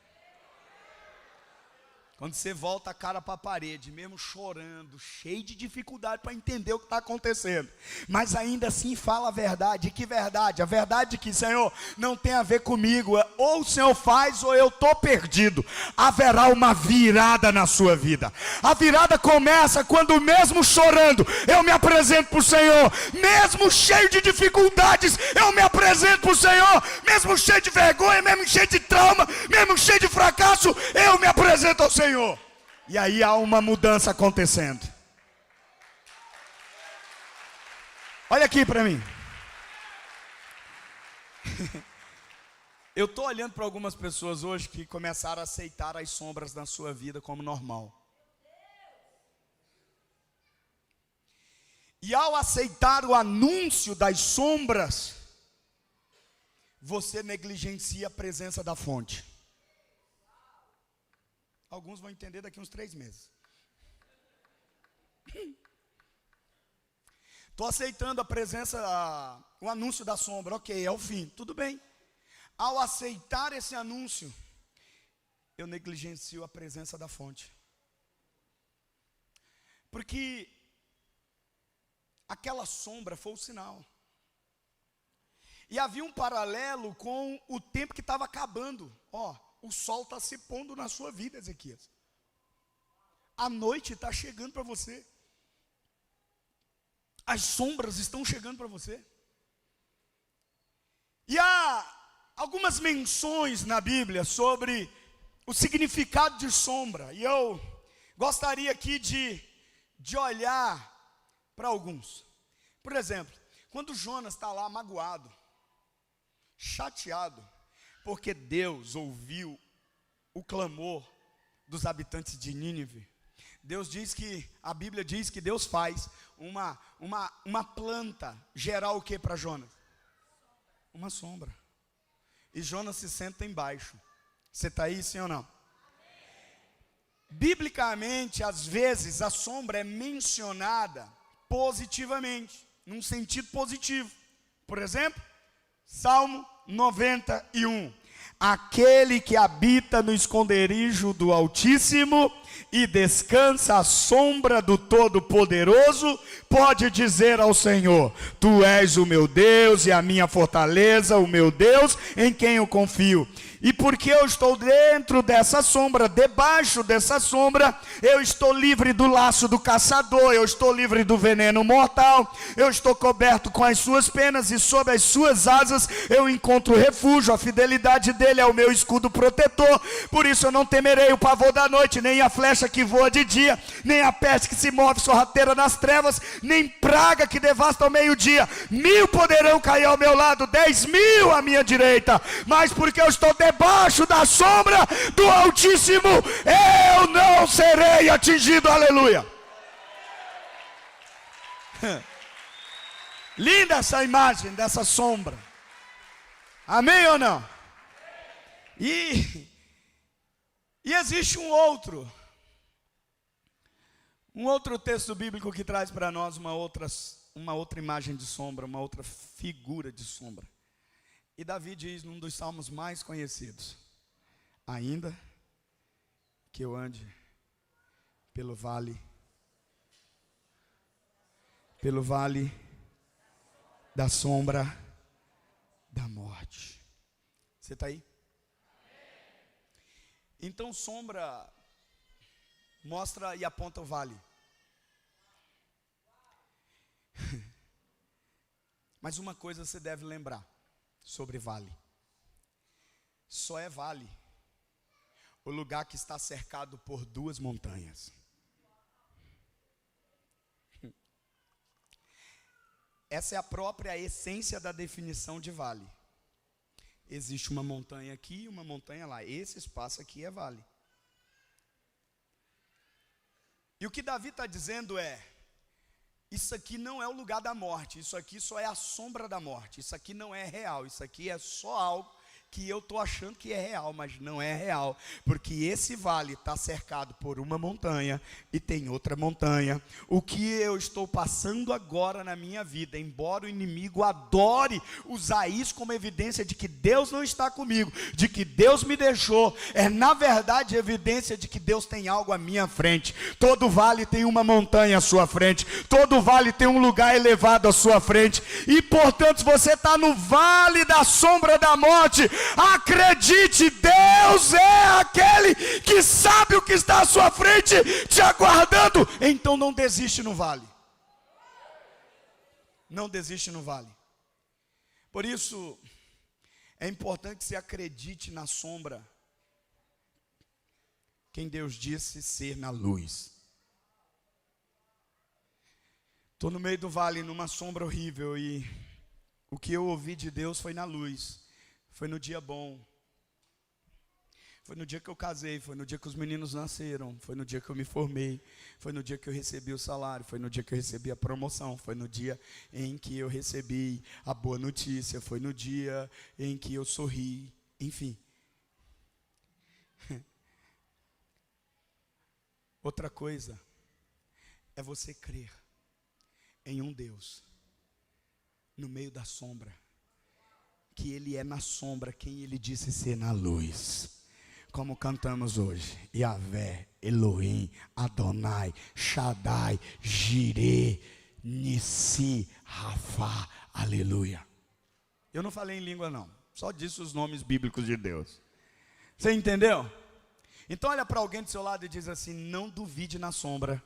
Quando você volta a cara para a parede, mesmo chorando, cheio de dificuldade para entender o que está acontecendo, mas ainda assim fala a verdade. Que verdade? A verdade que, Senhor, não tem a ver comigo, ou o Senhor faz ou eu estou perdido. Haverá uma virada na sua vida. A virada começa quando, mesmo chorando, eu me apresento para o Senhor, mesmo cheio de dificuldades, eu me apresento para o Senhor, mesmo cheio de vergonha, mesmo cheio de trauma, mesmo cheio de fracasso, eu me apresento ao Senhor. E aí há uma mudança acontecendo. Olha aqui para mim. Eu estou olhando para algumas pessoas hoje que começaram a aceitar as sombras na sua vida como normal. E ao aceitar o anúncio das sombras, você negligencia a presença da fonte. Alguns vão entender daqui uns 3 meses. Estou aceitando a presença, o anúncio da sombra. Ok, é o fim, tudo bem. Ao aceitar esse anúncio, eu negligencio a presença da fonte. Porque aquela sombra foi o sinal. E havia um paralelo com o tempo que estava acabando. O sol está se pondo na sua vida, Ezequias. A noite está chegando para você. As sombras estão chegando para você. E há algumas menções na Bíblia sobre o significado de sombra. E eu gostaria aqui de olhar para alguns. Por exemplo, quando Jonas está lá magoado, chateado, porque Deus ouviu o clamor dos habitantes de Nínive. A Bíblia diz que Deus faz uma planta gerar o que para Jonas? Uma sombra. E Jonas se senta embaixo. Você está aí, sim ou não? Biblicamente, às vezes, a sombra é mencionada positivamente, num sentido positivo. Por exemplo, Salmo 91. Aquele que habita no esconderijo do Altíssimo e descansa à sombra do Todo-Poderoso, pode dizer ao Senhor: Tu és o meu Deus e a minha fortaleza, o meu Deus em quem eu confio. E porque eu estou dentro dessa sombra, debaixo dessa sombra, eu estou livre do laço do caçador, eu estou livre do veneno mortal, eu estou coberto com as suas penas e sob as suas asas eu encontro refúgio. A fidelidade dele é o meu escudo protetor. Por isso eu não temerei o pavor da noite, nem a flecha que voa de dia, nem a peste que se move sorrateira nas trevas, nem praga que devasta ao meio-dia. 1000 poderão cair ao meu lado, 10.000 à minha direita, mas porque eu estou debaixo da sombra do Altíssimo, eu não serei atingido. Aleluia. Linda essa imagem dessa sombra. Amém ou não? E existe um outro texto bíblico que traz para nós uma outra imagem de sombra, uma outra figura de sombra. E Davi diz num dos salmos mais conhecidos: ainda que eu ande pelo vale da sombra da morte. Você está aí? Então sombra mostra e aponta o vale. Mas uma coisa você deve lembrar sobre vale: só é vale o lugar que está cercado por 2 montanhas. Essa é a própria essência da definição de vale. Existe uma montanha aqui e uma montanha lá. Esse espaço aqui é vale. E o que Davi está dizendo é: isso aqui não é o lugar da morte, isso aqui só é a sombra da morte, isso aqui não é real, isso aqui é só algo que eu estou achando que é real, mas não é real, porque esse vale está cercado por uma montanha e tem outra montanha. O que eu estou passando agora na minha vida, embora o inimigo adore usar isso como evidência de que Deus não está comigo, de que Deus me deixou, é na verdade evidência de que Deus tem algo à minha frente. Todo vale tem uma montanha à sua frente, todo vale tem um lugar elevado à sua frente, e portanto, se você está no vale da sombra da morte, acredite, Deus é aquele que sabe o que está à sua frente, te aguardando. Então não desiste no vale. Não desiste no vale. Por isso, é importante que você acredite na sombra, quem Deus disse ser na luz. Estou no meio do vale, numa sombra horrível, e o que eu ouvi de Deus foi na luz. Foi no dia bom, foi no dia que eu casei, foi no dia que os meninos nasceram, foi no dia que eu me formei, foi no dia que eu recebi o salário, foi no dia que eu recebi a promoção, foi no dia em que eu recebi a boa notícia, foi no dia em que eu sorri, enfim. Outra coisa é você crer em um Deus no meio da sombra, que Ele é na sombra quem Ele disse ser na luz. Como cantamos hoje: Yahvé, Elohim, Adonai, Shaddai, Jireh, Nissi, Rafá, aleluia. Eu não falei em língua não, só disse os nomes bíblicos de Deus. Você entendeu? Então olha para alguém do seu lado e diz assim: não duvide na sombra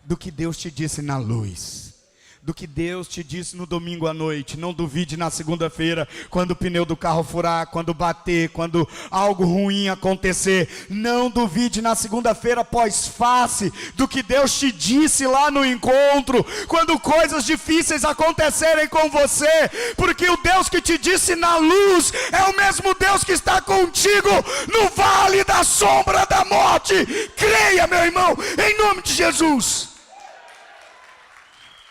do que Deus te disse na luz, do que Deus te disse no domingo à noite. Não duvide na segunda-feira, quando o pneu do carro furar, quando bater, quando algo ruim acontecer. Não duvide na segunda-feira pós-face do que Deus te disse lá no encontro, quando coisas difíceis acontecerem com você, porque o Deus que te disse na luz é o mesmo Deus que está contigo no vale da sombra da morte. Creia, meu irmão, em nome de Jesus.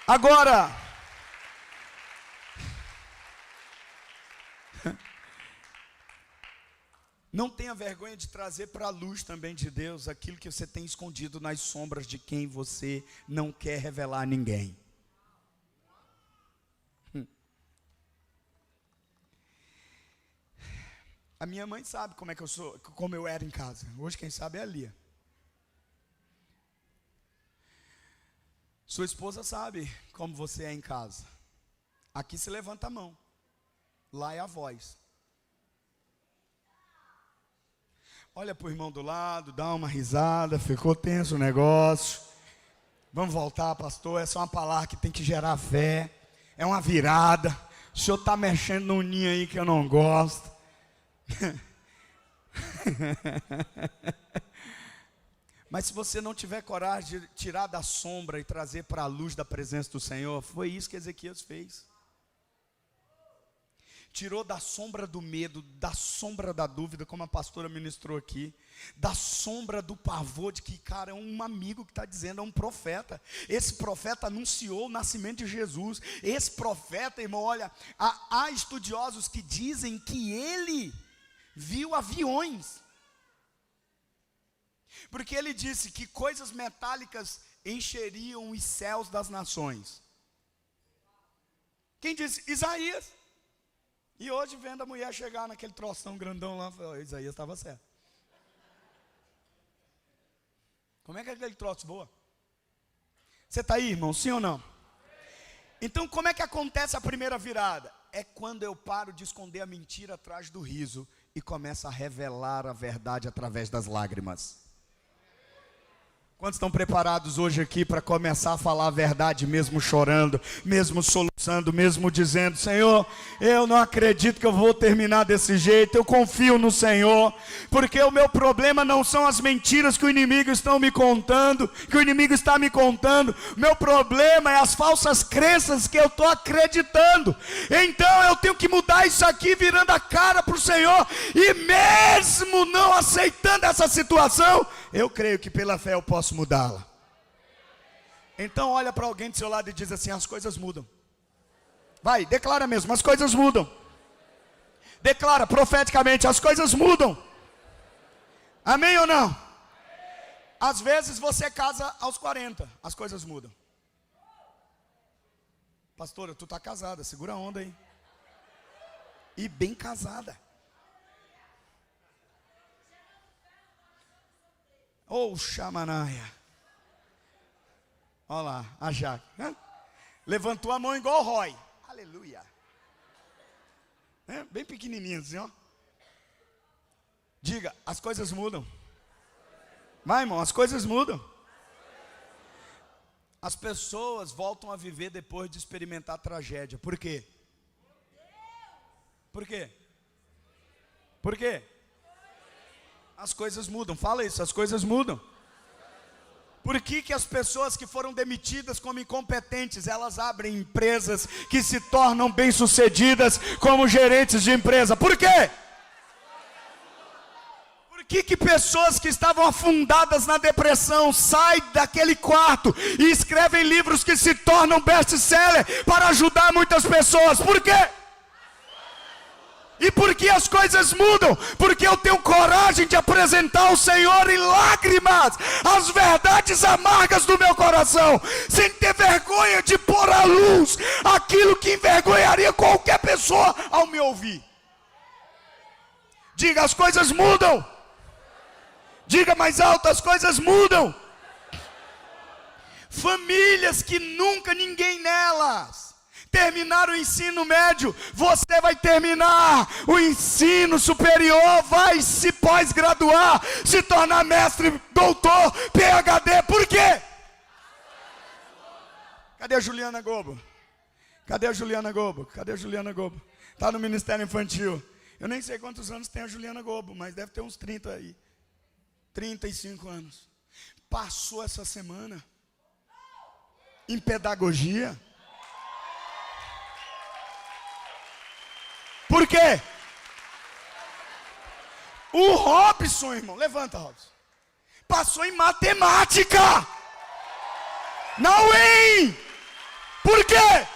Agora, não tenha vergonha de trazer para a luz também de Deus aquilo que você tem escondido nas sombras de quem você não quer revelar a ninguém. A minha mãe sabe como é que eu sou, como eu era em casa. Hoje quem sabe é a Lia. Sua esposa sabe como você é em casa. Aqui se levanta a mão, lá é a voz. Olha para o irmão do lado, dá uma risada, ficou tenso o negócio. Vamos voltar, pastor, essa é uma palavra que tem que gerar fé, é uma virada. O senhor está mexendo num ninho aí que eu não gosto. Mas se você não tiver coragem de tirar da sombra e trazer para a luz da presença do Senhor, foi isso que Ezequias fez. Tirou da sombra do medo, da sombra da dúvida, como a pastora ministrou aqui, da sombra do pavor de que, cara, é um amigo que está dizendo, é um profeta. Esse profeta anunciou o nascimento de Jesus. Esse profeta, irmão, olha, há estudiosos que dizem que ele viu aviões. Porque ele disse que coisas metálicas encheriam os céus das nações. Quem disse? Isaías. E hoje vendo a mulher chegar naquele troção grandão lá, Isaías estava certo. Como é que aquele troço voa? Você está aí, irmão, sim ou não? Então como é que acontece a primeira virada? É quando eu paro de esconder a mentira atrás do riso e começo a revelar a verdade através das lágrimas. Quantos estão preparados hoje aqui para começar a falar a verdade, mesmo chorando, mesmo soluçando? confessando, mesmo dizendo: Senhor, eu não acredito que eu vou terminar desse jeito, eu confio no Senhor, porque o meu problema não são as mentiras que o inimigo está me contando, o meu problema é as falsas crenças que eu estou acreditando. Então eu tenho que mudar isso aqui, virando a cara para o Senhor, e mesmo não aceitando essa situação, eu creio que pela fé eu posso mudá-la. Então olha para alguém do seu lado e diz assim: as coisas mudam. Vai, declara mesmo: as coisas mudam. Declara profeticamente: as coisas mudam. Amém ou não? Às vezes você casa aos 40, as coisas mudam. Pastora, tu está casada, segura a onda aí. E bem casada. Oh, Xamanaia. Olha lá, a Jaque, né? Levantou a mão igual o Roy. Aleluia. Bem pequenininho assim, ó. Diga: as coisas mudam. Vai, irmão, as coisas mudam. As pessoas voltam a viver depois de experimentar tragédia. Por quê? Por quê? Por quê? As coisas mudam. Fala isso: as coisas mudam. Por que as pessoas que foram demitidas como incompetentes, elas abrem empresas que se tornam bem-sucedidas como gerentes de empresa? Por quê? Por que pessoas que estavam afundadas na depressão saem daquele quarto e escrevem livros que se tornam best-seller para ajudar muitas pessoas? Por quê? E por que as coisas mudam? Porque eu tenho coragem de apresentar ao Senhor em lágrimas as verdades amargas do meu coração, sem ter vergonha de pôr à luz aquilo que envergonharia qualquer pessoa ao me ouvir. Diga: as coisas mudam. Diga mais alto: as coisas mudam. Famílias que nunca ninguém nelas terminar o ensino médio, você vai terminar o ensino superior, vai se pós-graduar, se tornar mestre, doutor, PhD. Por quê? Cadê a Juliana Gobo? Cadê a Juliana Gobo? Cadê a Juliana Gobo? Está no Ministério Infantil. Eu nem sei quantos anos tem a Juliana Gobo, mas deve ter uns 30 aí. 35 anos. Passou essa semana em pedagogia. Por quê? O Robson, irmão, levanta, Robson, passou em matemática na UEM. Por quê?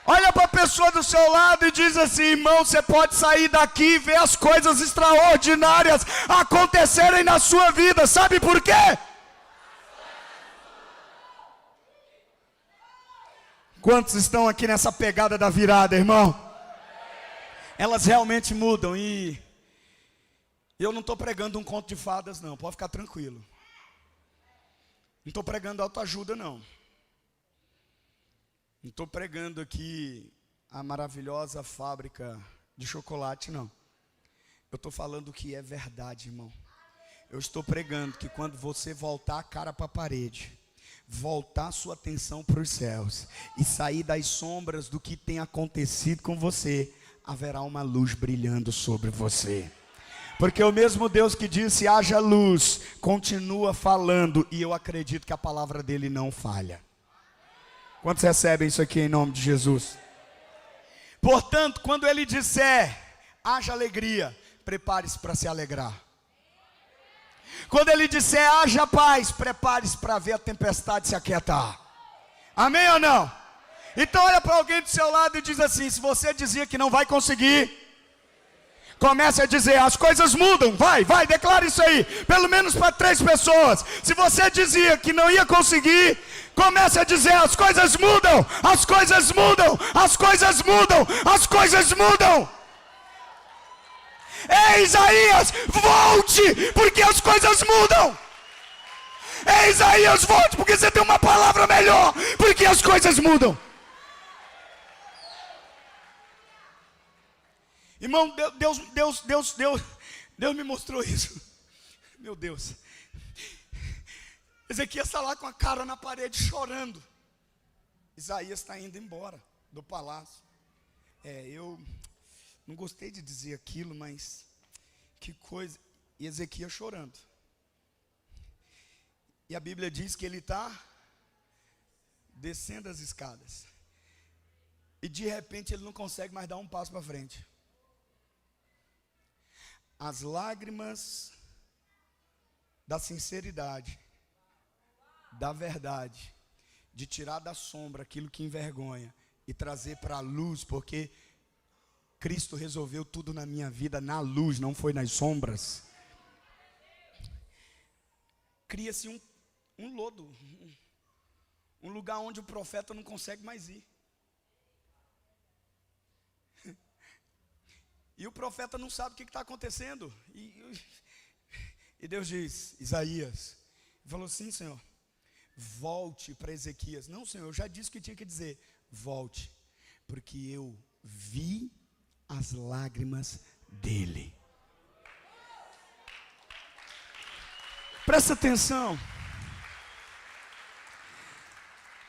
Olha para a pessoa do seu lado e diz assim: irmão, você pode sair daqui e ver as coisas extraordinárias acontecerem na sua vida. Sabe por quê? Quantos estão aqui nessa pegada da virada, irmão? Elas realmente mudam. E eu não estou pregando um conto de fadas, não. Pode ficar tranquilo. Não estou pregando autoajuda, não. Não estou pregando aqui a maravilhosa fábrica de chocolate, não. Eu estou falando o que é verdade, irmão. Eu estou pregando que quando você voltar a cara para a parede, voltar sua atenção para os céus e sair das sombras do que tem acontecido com você, haverá uma luz brilhando sobre você. Porque o mesmo Deus que disse haja luz, continua falando, e eu acredito que a palavra dele não falha. Quantos recebem isso aqui em nome de Jesus? Portanto, quando ele disser haja alegria, prepare-se para se alegrar. Quando ele disser haja paz, prepare-se para ver a tempestade se aquietar. Amém ou não? Então olha para alguém do seu lado e diz assim: se você dizia que não vai conseguir, comece a dizer: as coisas mudam. Vai, declara isso aí, pelo menos para 3 pessoas. Se você dizia que não ia conseguir, comece a dizer: as coisas mudam, as coisas mudam, as coisas mudam, as coisas mudam. Ei, Isaías, volte, porque as coisas mudam. Ei, Isaías, volte, porque você tem uma palavra melhor, porque as coisas mudam. Irmão, Deus me mostrou isso. Meu Deus. Ezequias está lá com a cara na parede chorando. Isaías está indo embora do palácio. Eu não gostei de dizer aquilo, mas que coisa. E Ezequias chorando. E a Bíblia diz que ele está descendo as escadas. E de repente ele não consegue mais dar um passo para frente. As lágrimas da sinceridade, da verdade, de tirar da sombra aquilo que envergonha e trazer para a luz, porque Cristo resolveu tudo na minha vida na luz, não foi nas sombras. Cria-se um lodo, um lugar onde o profeta não consegue mais ir. E o profeta não sabe o que está acontecendo. E Deus diz, Isaías, falou assim: Senhor, volte para Ezequias. Não, Senhor, eu já disse o que tinha que dizer. Volte, porque eu vi as lágrimas dele. Presta atenção.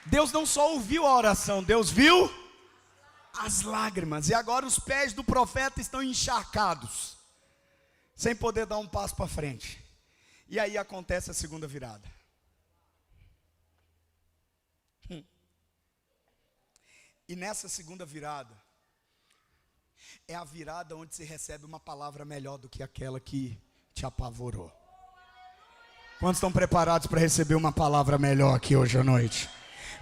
Deus não só ouviu a oração, Deus viu as lágrimas. E agora os pés do profeta estão encharcados, sem poder dar um passo para frente. E aí acontece a segunda virada. E nessa segunda virada, é a virada onde se recebe uma palavra melhor do que aquela que te apavorou. Quantos estão preparados para receber uma palavra melhor aqui hoje à noite?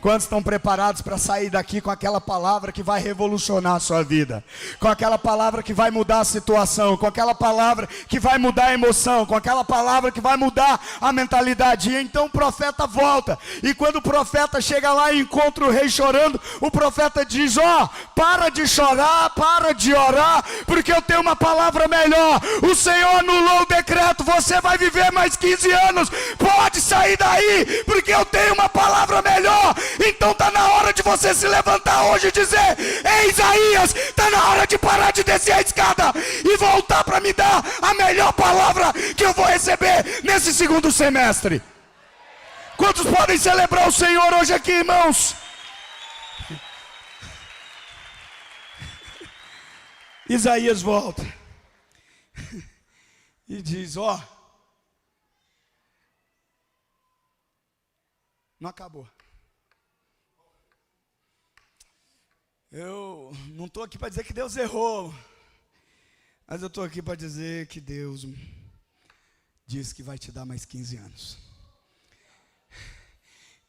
Quantos estão preparados para sair daqui com aquela palavra que vai revolucionar a sua vida? Com aquela palavra que vai mudar a situação, com aquela palavra que vai mudar a emoção, com aquela palavra que vai mudar a mentalidade. E então o profeta volta, e quando o profeta chega lá e encontra o rei chorando, o profeta diz: para de chorar, para de orar, porque eu tenho uma palavra melhor. O Senhor anulou o decreto, você vai viver mais 15 anos, pode sair daí, porque eu tenho uma palavra melhor. Então está na hora de você se levantar hoje e dizer: ei, Isaías, está na hora de parar de descer a escada e voltar para me dar a melhor palavra que eu vou receber nesse segundo semestre. Quantos podem celebrar o Senhor hoje aqui, irmãos? Isaías volta e diz: não acabou. Eu não estou aqui para dizer que Deus errou, mas eu estou aqui para dizer que Deus diz que vai te dar mais 15 anos.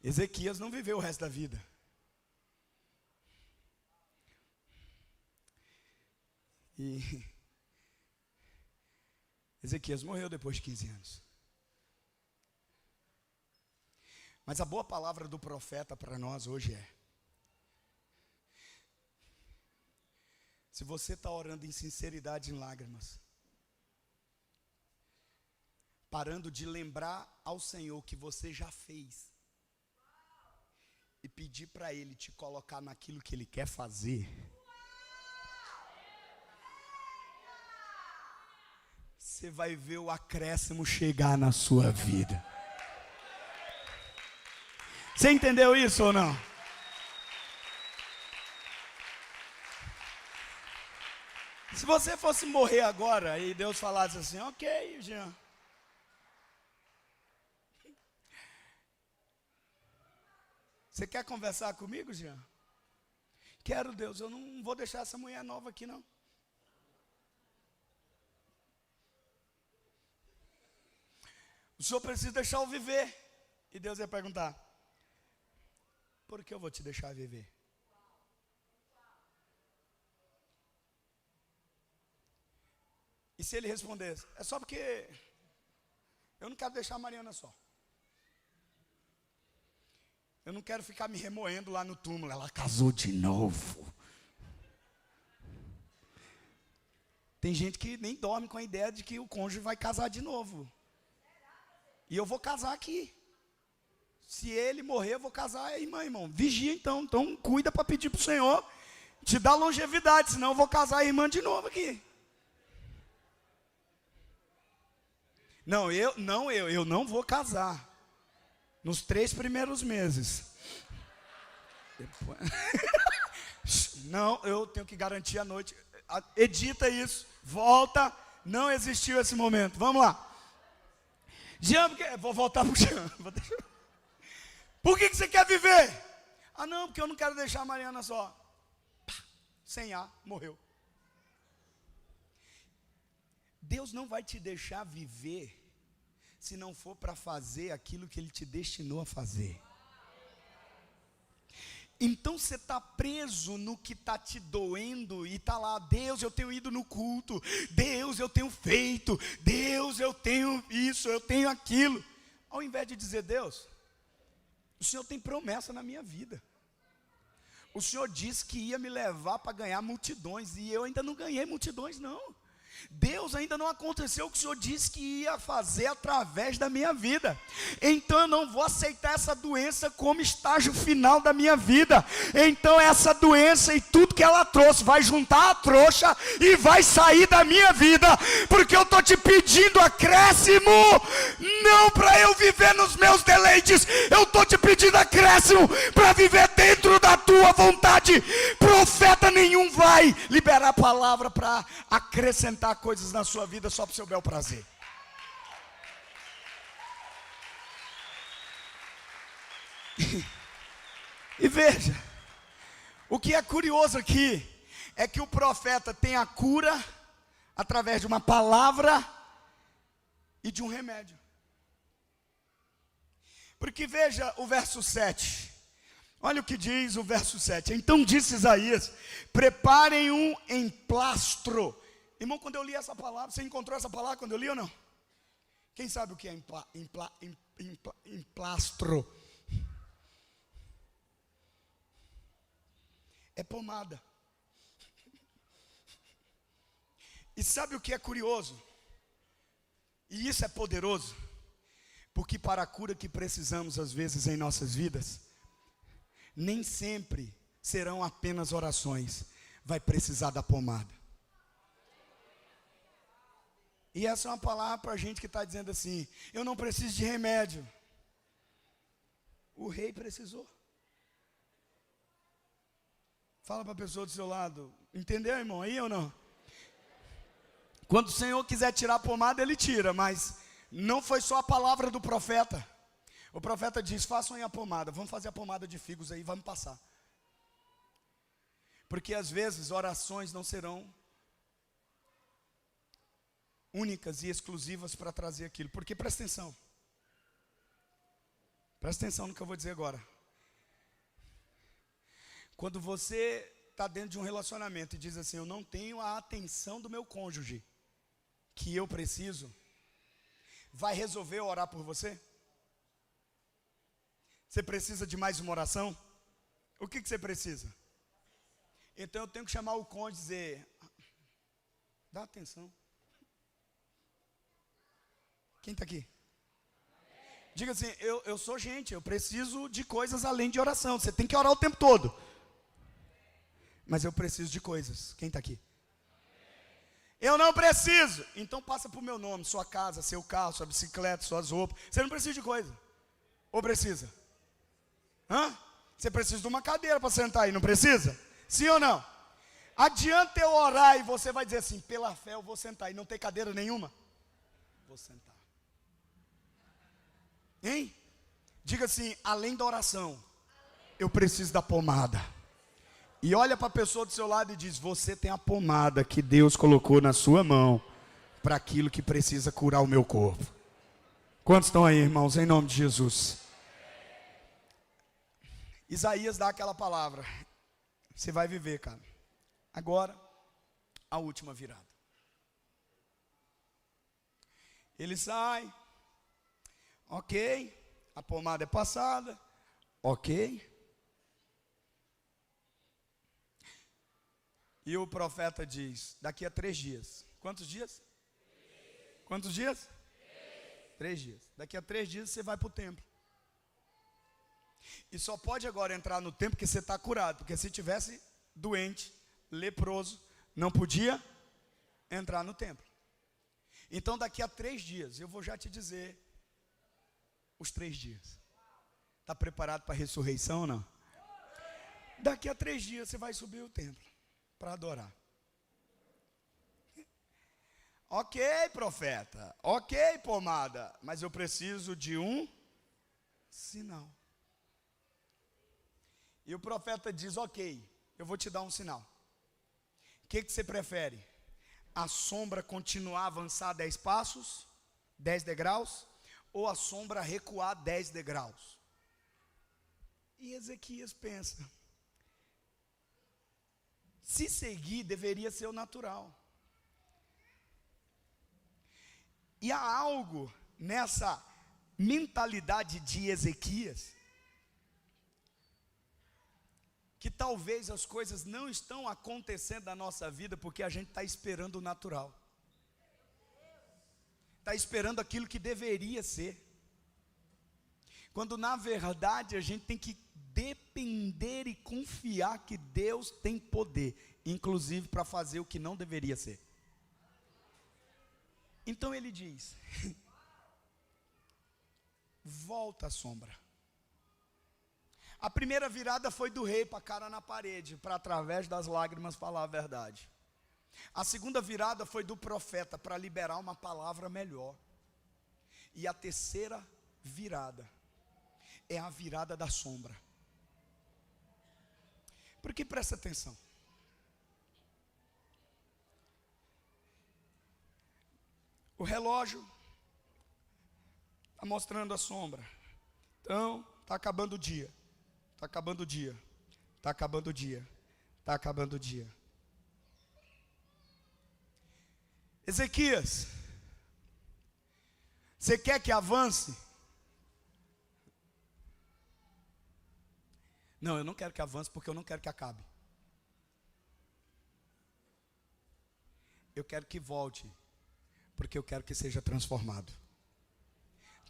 Ezequias não viveu o resto da vida. E Ezequias morreu depois de 15 anos. Mas a boa palavra do profeta para nós hoje é: se você está orando em sinceridade, em lágrimas, parando de lembrar ao Senhor que você já fez, e pedir para Ele te colocar naquilo que Ele quer fazer, você vai ver o acréscimo chegar na sua vida. Você entendeu isso ou não? Se você fosse morrer agora e Deus falasse assim: ok, Jean, você quer conversar comigo, Jean? Quero, Deus, eu não vou deixar essa mulher nova aqui, não. O senhor precisa deixar eu viver. E Deus ia perguntar: por que eu vou te deixar viver? E se ele respondesse: é só porque eu não quero deixar a Mariana só. Eu não quero ficar me remoendo lá no túmulo. Ela casou de novo. Tem gente que nem dorme com a ideia de que o cônjuge vai casar de novo. E eu vou casar aqui. Se ele morrer, eu vou casar. Irmão, vigia então. Então cuida para pedir para o Senhor te dar longevidade, senão eu vou casar a irmã de novo aqui. Não, eu não vou casar nos 3 primeiros meses. Depois... Não, eu tenho que garantir a noite. Edita isso, volta. Não existiu esse momento. Vamos lá. Jean, vou voltar para o Jean. Por que você quer viver? Ah, não, porque eu não quero deixar a Mariana só. Sem ar, morreu. Deus não vai te deixar viver se não for para fazer aquilo que Ele te destinou a fazer. Então você está preso no que está te doendo e está lá, Deus, eu tenho ido no culto, Deus, eu tenho feito, Deus, eu tenho isso, eu tenho aquilo. Ao invés de dizer, Deus, o Senhor tem promessa na minha vida. O Senhor disse que ia me levar para ganhar multidões e eu ainda não ganhei multidões não. Deus, ainda não aconteceu o que o Senhor disse que ia fazer através da minha vida. Então eu não vou aceitar essa doença como estágio final da minha vida. Então essa doença e tudo que ela trouxe vai juntar a trouxa e vai sair da minha vida. Porque eu estou te pedindo acréscimo, não para eu viver nos meus deleites. Eu estou te pedindo acréscimo para viver dentro da tua vontade. Profeta nenhum vai liberar a palavra para acrescentar coisas na sua vida só para o seu bel prazer. E veja, o que é curioso aqui é que o profeta tem a cura através de uma palavra e de um remédio. Porque veja o verso 7. Olha o que diz o verso 7. Então disse Isaías: preparem um emplastro. Irmão, quando eu li essa palavra, você encontrou essa palavra quando eu li ou não? Quem sabe o que é emplastro? É pomada. E sabe o que é curioso? E isso é poderoso, porque para a cura que precisamos às vezes em nossas vidas, nem sempre serão apenas orações, vai precisar da pomada. E essa é uma palavra para a gente que está dizendo assim, eu não preciso de remédio. O rei precisou. Fala para a pessoa do seu lado, entendeu, irmão, aí ou não? Quando o Senhor quiser tirar a pomada, Ele tira, mas não foi só a palavra do profeta. O profeta diz, façam aí a pomada, vamos fazer a pomada de figos aí, vamos passar. Porque às vezes orações não serão únicas e exclusivas para trazer aquilo. Porque presta atenção no que eu vou dizer agora. Quando você está dentro de um relacionamento e diz assim, eu não tenho a atenção do meu cônjuge que eu preciso, vai resolver orar por você? Você precisa de mais uma oração? O que você precisa? Então eu tenho que chamar o cônjuge e dizer, dá atenção. Quem está aqui? Diga assim, eu sou gente, eu preciso de coisas além de oração. Você tem que orar o tempo todo. Mas eu preciso de coisas. Quem está aqui? Eu não preciso. Então passa para o meu nome, sua casa, seu carro, sua bicicleta, suas roupas. Você não precisa de coisa. Ou precisa? Hã? Você precisa de uma cadeira para sentar aí, não precisa? Sim ou não? Adianta eu orar e você vai dizer assim, pela fé eu vou sentar e não tem cadeira nenhuma? Vou sentar. Hein? Diga assim, além da oração, eu preciso da pomada. E olha para a pessoa do seu lado e diz, você tem a pomada que Deus colocou na sua mão para aquilo que precisa curar o meu corpo. Quantos estão aí, irmãos, em nome de Jesus? Isaías dá aquela palavra, você vai viver, cara. Agora, a última virada. Ele sai, ok, a pomada é passada, ok. E o profeta diz, daqui a 3 dias. Quantos dias? 3. Quantos dias? 3 dias. Daqui a 3 dias você vai para o templo. E só pode agora entrar no templo porque você está curado. Porque se tivesse doente, leproso, não podia entrar no templo. Então daqui a 3 dias, eu vou já te dizer os 3 dias. Está preparado para a ressurreição ou não? Daqui a 3 dias você vai subir o templo para adorar. Ok, profeta. Ok, pomada. Mas eu preciso de um sinal. E o profeta diz, ok, eu vou te dar um sinal. O que você prefere? A sombra continuar a avançar 10 passos, 10 degraus, ou a sombra recuar 10 degraus? E Ezequias pensa, se seguir deveria ser o natural. E há algo nessa mentalidade de Ezequias, que talvez as coisas não estão acontecendo na nossa vida porque a gente está esperando o natural. Está esperando aquilo que deveria ser. Quando na verdade a gente tem que depender e confiar que Deus tem poder, inclusive para fazer o que não deveria ser. Então ele diz, volta a sombra. A primeira virada foi do rei para a cara na parede, para através das lágrimas falar a verdade. A segunda virada foi do profeta, para liberar uma palavra melhor. E a terceira virada é a virada da sombra. Porque presta atenção. O relógio está mostrando a sombra. Então, está acabando o dia. Está acabando o dia. Está acabando o dia. Está acabando o dia. Ezequias, você quer que avance? Não, eu não quero que avance porque eu não quero que acabe. Eu quero que volte, porque eu quero que seja transformado.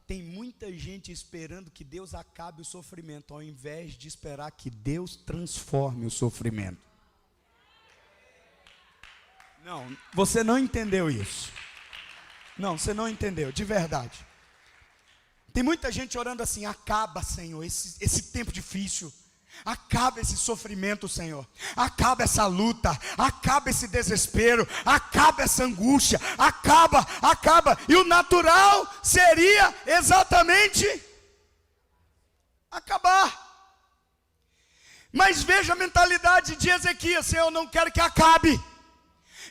Tem muita gente esperando que Deus acabe o sofrimento, ao invés de esperar que Deus transforme o sofrimento. Não, você não entendeu isso. Não, você não entendeu, de verdade. Tem muita gente orando assim, acaba, Senhor, esse tempo difícil. Acaba esse sofrimento, Senhor. Acaba essa luta. Acaba esse desespero. Acaba essa angústia. Acaba. E o natural seria exatamente acabar. Mas veja a mentalidade de Ezequias: Senhor, eu não quero que acabe.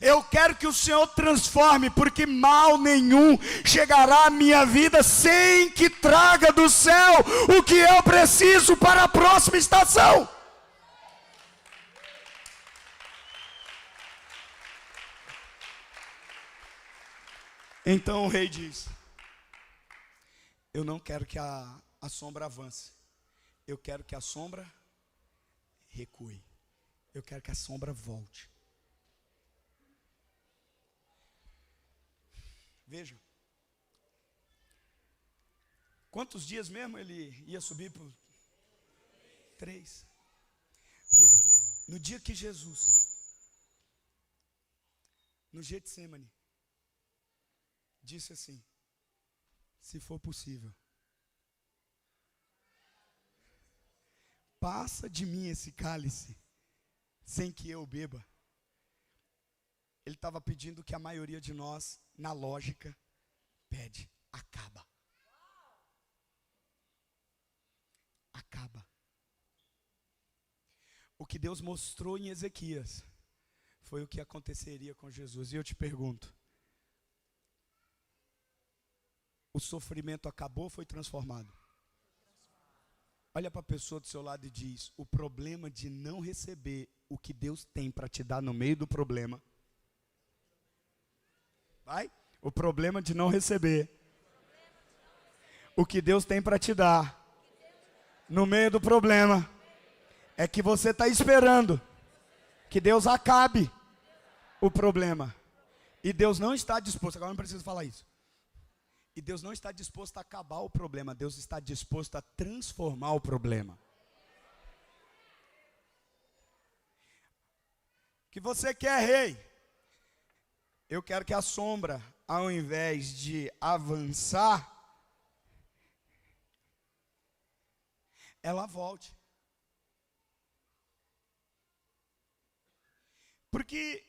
Eu quero que o Senhor transforme, porque mal nenhum chegará à minha vida sem que traga do céu o que eu preciso para a próxima estação. Então o rei diz: eu não quero que a sombra avance, eu quero que a sombra recue, eu quero que a sombra volte. Veja, quantos dias mesmo ele ia subir por 3? No dia que Jesus, no Getsemane, disse assim: se for possível, passa de mim esse cálice, sem que eu beba. Ele estava pedindo que a maioria de nós, na lógica, pede: acaba. Acaba. O que Deus mostrou em Ezequias foi o que aconteceria com Jesus. E eu te pergunto: o sofrimento acabou ou foi transformado? Olha para a pessoa do seu lado e diz: o problema de não receber o que Deus tem para te dar no meio do problema. Vai? O problema de não receber o que Deus tem para te dar no meio do problema é que você está esperando que Deus acabe o problema. E Deus não está disposto, agora não preciso falar isso. E Deus não está disposto a acabar o problema, Deus está disposto a transformar o problema. O que você quer, rei? Eu quero que a sombra, ao invés de avançar, ela volte. Porque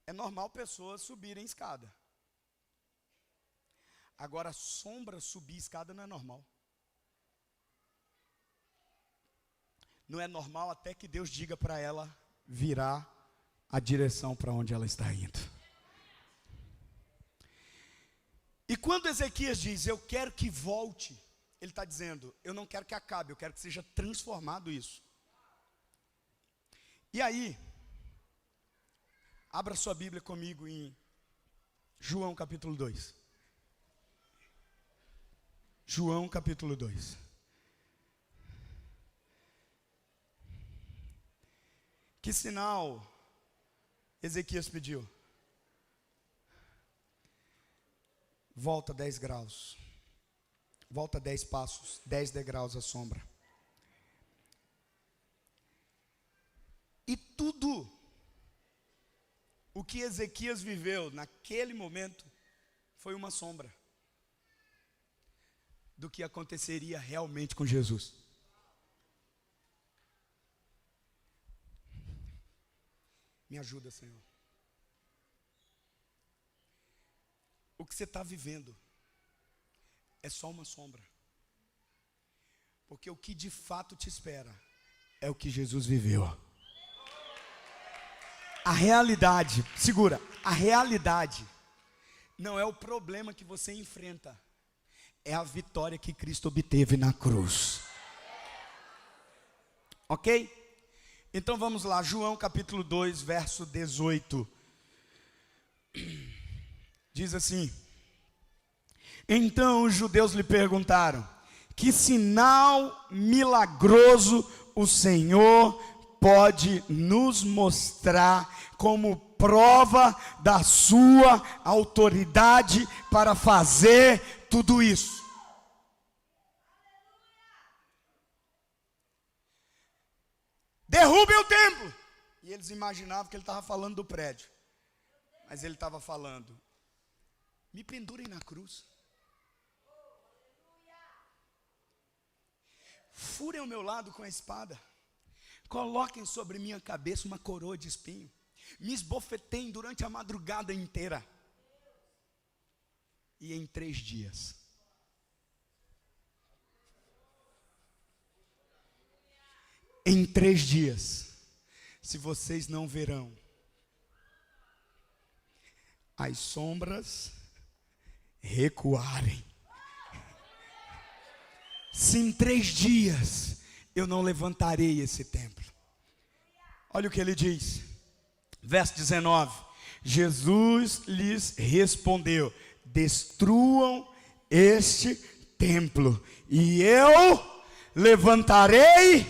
é normal pessoas subirem escada. Agora, sombra subir escada não é normal. Não é normal até que Deus diga para ela virar a direção para onde ela está indo. E quando Ezequias diz, eu quero que volte, ele está dizendo, eu não quero que acabe, eu quero que seja transformado isso. E aí, abra sua Bíblia comigo em João capítulo 2. João capítulo 2. Que sinal Ezequias pediu? Volta 10 graus. Volta 10 passos, 10 degraus à sombra. E tudo o que Ezequias viveu naquele momento foi uma sombra do que aconteceria realmente com Jesus. Me ajuda, Senhor. O que você está vivendo é só uma sombra. Porque o que de fato te espera é o que Jesus viveu. A realidade, segura, a realidade não é o problema que você enfrenta, é a vitória que Cristo obteve na cruz. Ok? Então vamos lá, João capítulo 2, verso 18. Diz assim: então os judeus lhe perguntaram, que sinal milagroso o Senhor pode nos mostrar como prova da sua autoridade para fazer tudo isso? Derrubem o templo. E eles imaginavam que ele estava falando do prédio, mas ele estava falando, me pendurem na cruz, furem ao meu lado com a espada, coloquem sobre minha cabeça uma coroa de espinho, me esbofeteiem durante a madrugada inteira, e em 3 dias, em 3 dias, se vocês não verão as sombras recuarem, se em 3 dias eu não levantarei esse templo. Olha o que ele diz, verso 19: Jesus lhes respondeu, destruam este templo, e eu levantarei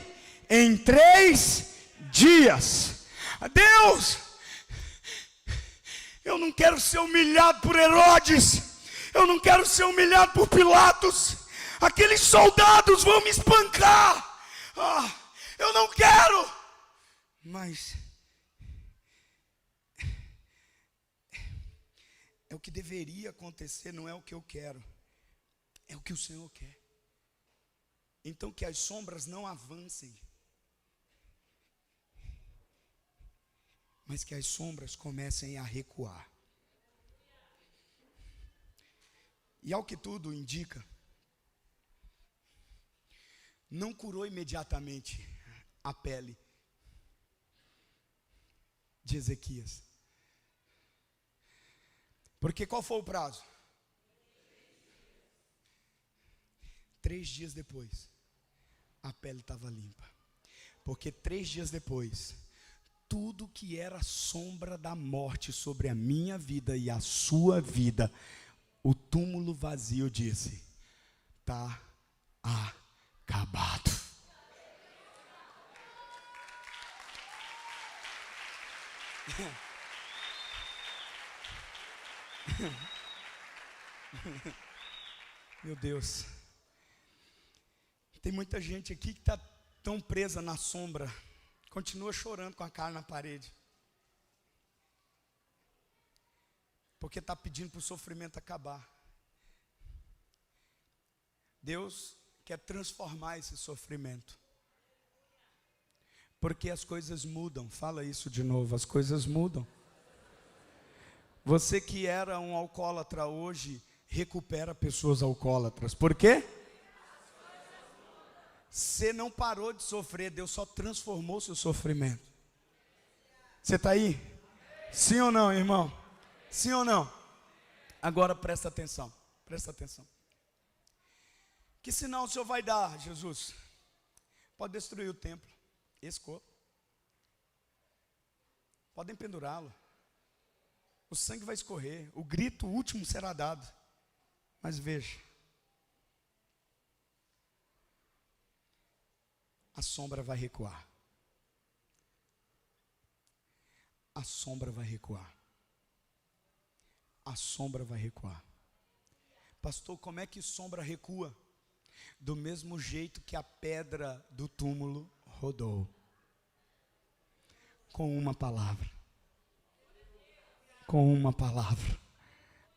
em 3 dias. Deus, eu não quero ser humilhado por Herodes, eu não quero ser humilhado por Pilatos, aqueles soldados vão me espancar, eu não quero, mas é o que deveria acontecer, não é o que eu quero, é o que o Senhor quer. Então que as sombras não avancem, mas que as sombras comecem a recuar. E ao que tudo indica, não curou imediatamente a pele de Ezequias. Porque qual foi o prazo? 3 dias depois, a pele estava limpa. Porque 3 dias depois, tudo que era sombra da morte sobre a minha vida e a sua vida, o túmulo vazio disse, está acabado. Meu Deus, tem muita gente aqui que está tão presa na sombra, continua chorando com a cara na parede, porque está pedindo para o sofrimento acabar. Deus quer transformar esse sofrimento Porque as coisas mudam. Fala isso de novo, as coisas mudam. Você que era um alcoólatra hoje, recupera pessoas alcoólatras. Por quê? Você não parou de sofrer, Deus só transformou seu sofrimento. Você está aí? Sim ou não, irmão? Sim ou não? Agora presta atenção, presta atenção. Que sinal o Senhor vai dar, Jesus? Pode destruir o templo, esse corpo. Podem pendurá-lo. O sangue vai escorrer, o grito último será dado. Mas veja, a sombra vai recuar. A sombra vai recuar. A sombra vai recuar. Pastor, como é que sombra recua? Do mesmo jeito que a pedra do túmulo rodou. Com uma palavra. Com uma palavra.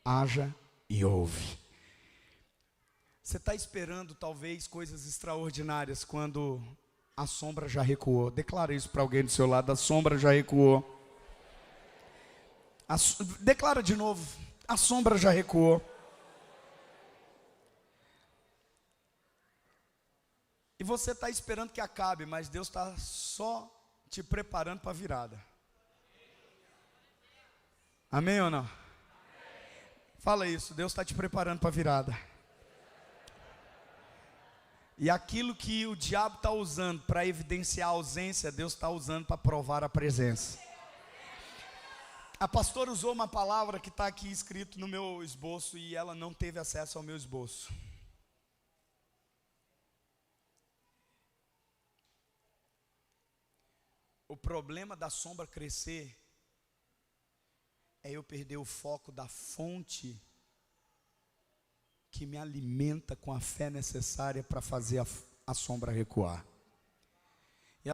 Haja e ouve. Você está esperando talvez coisas extraordinárias quando a sombra já recuou. Declara isso para alguém do seu lado, a sombra já recuou. Declara de novo, a sombra já recuou. E você está esperando que acabe, mas Deus está só te preparando para a virada. Amém ou não? Fala isso, Deus está te preparando para a virada. E aquilo que o diabo está usando para evidenciar a ausência, Deus está usando para provar a presença. A pastora usou uma palavra que está aqui escrito no meu esboço e ela não teve acesso ao meu esboço. O problema da sombra crescer é eu perder o foco da fonte que me alimenta com a fé necessária para fazer a sombra recuar.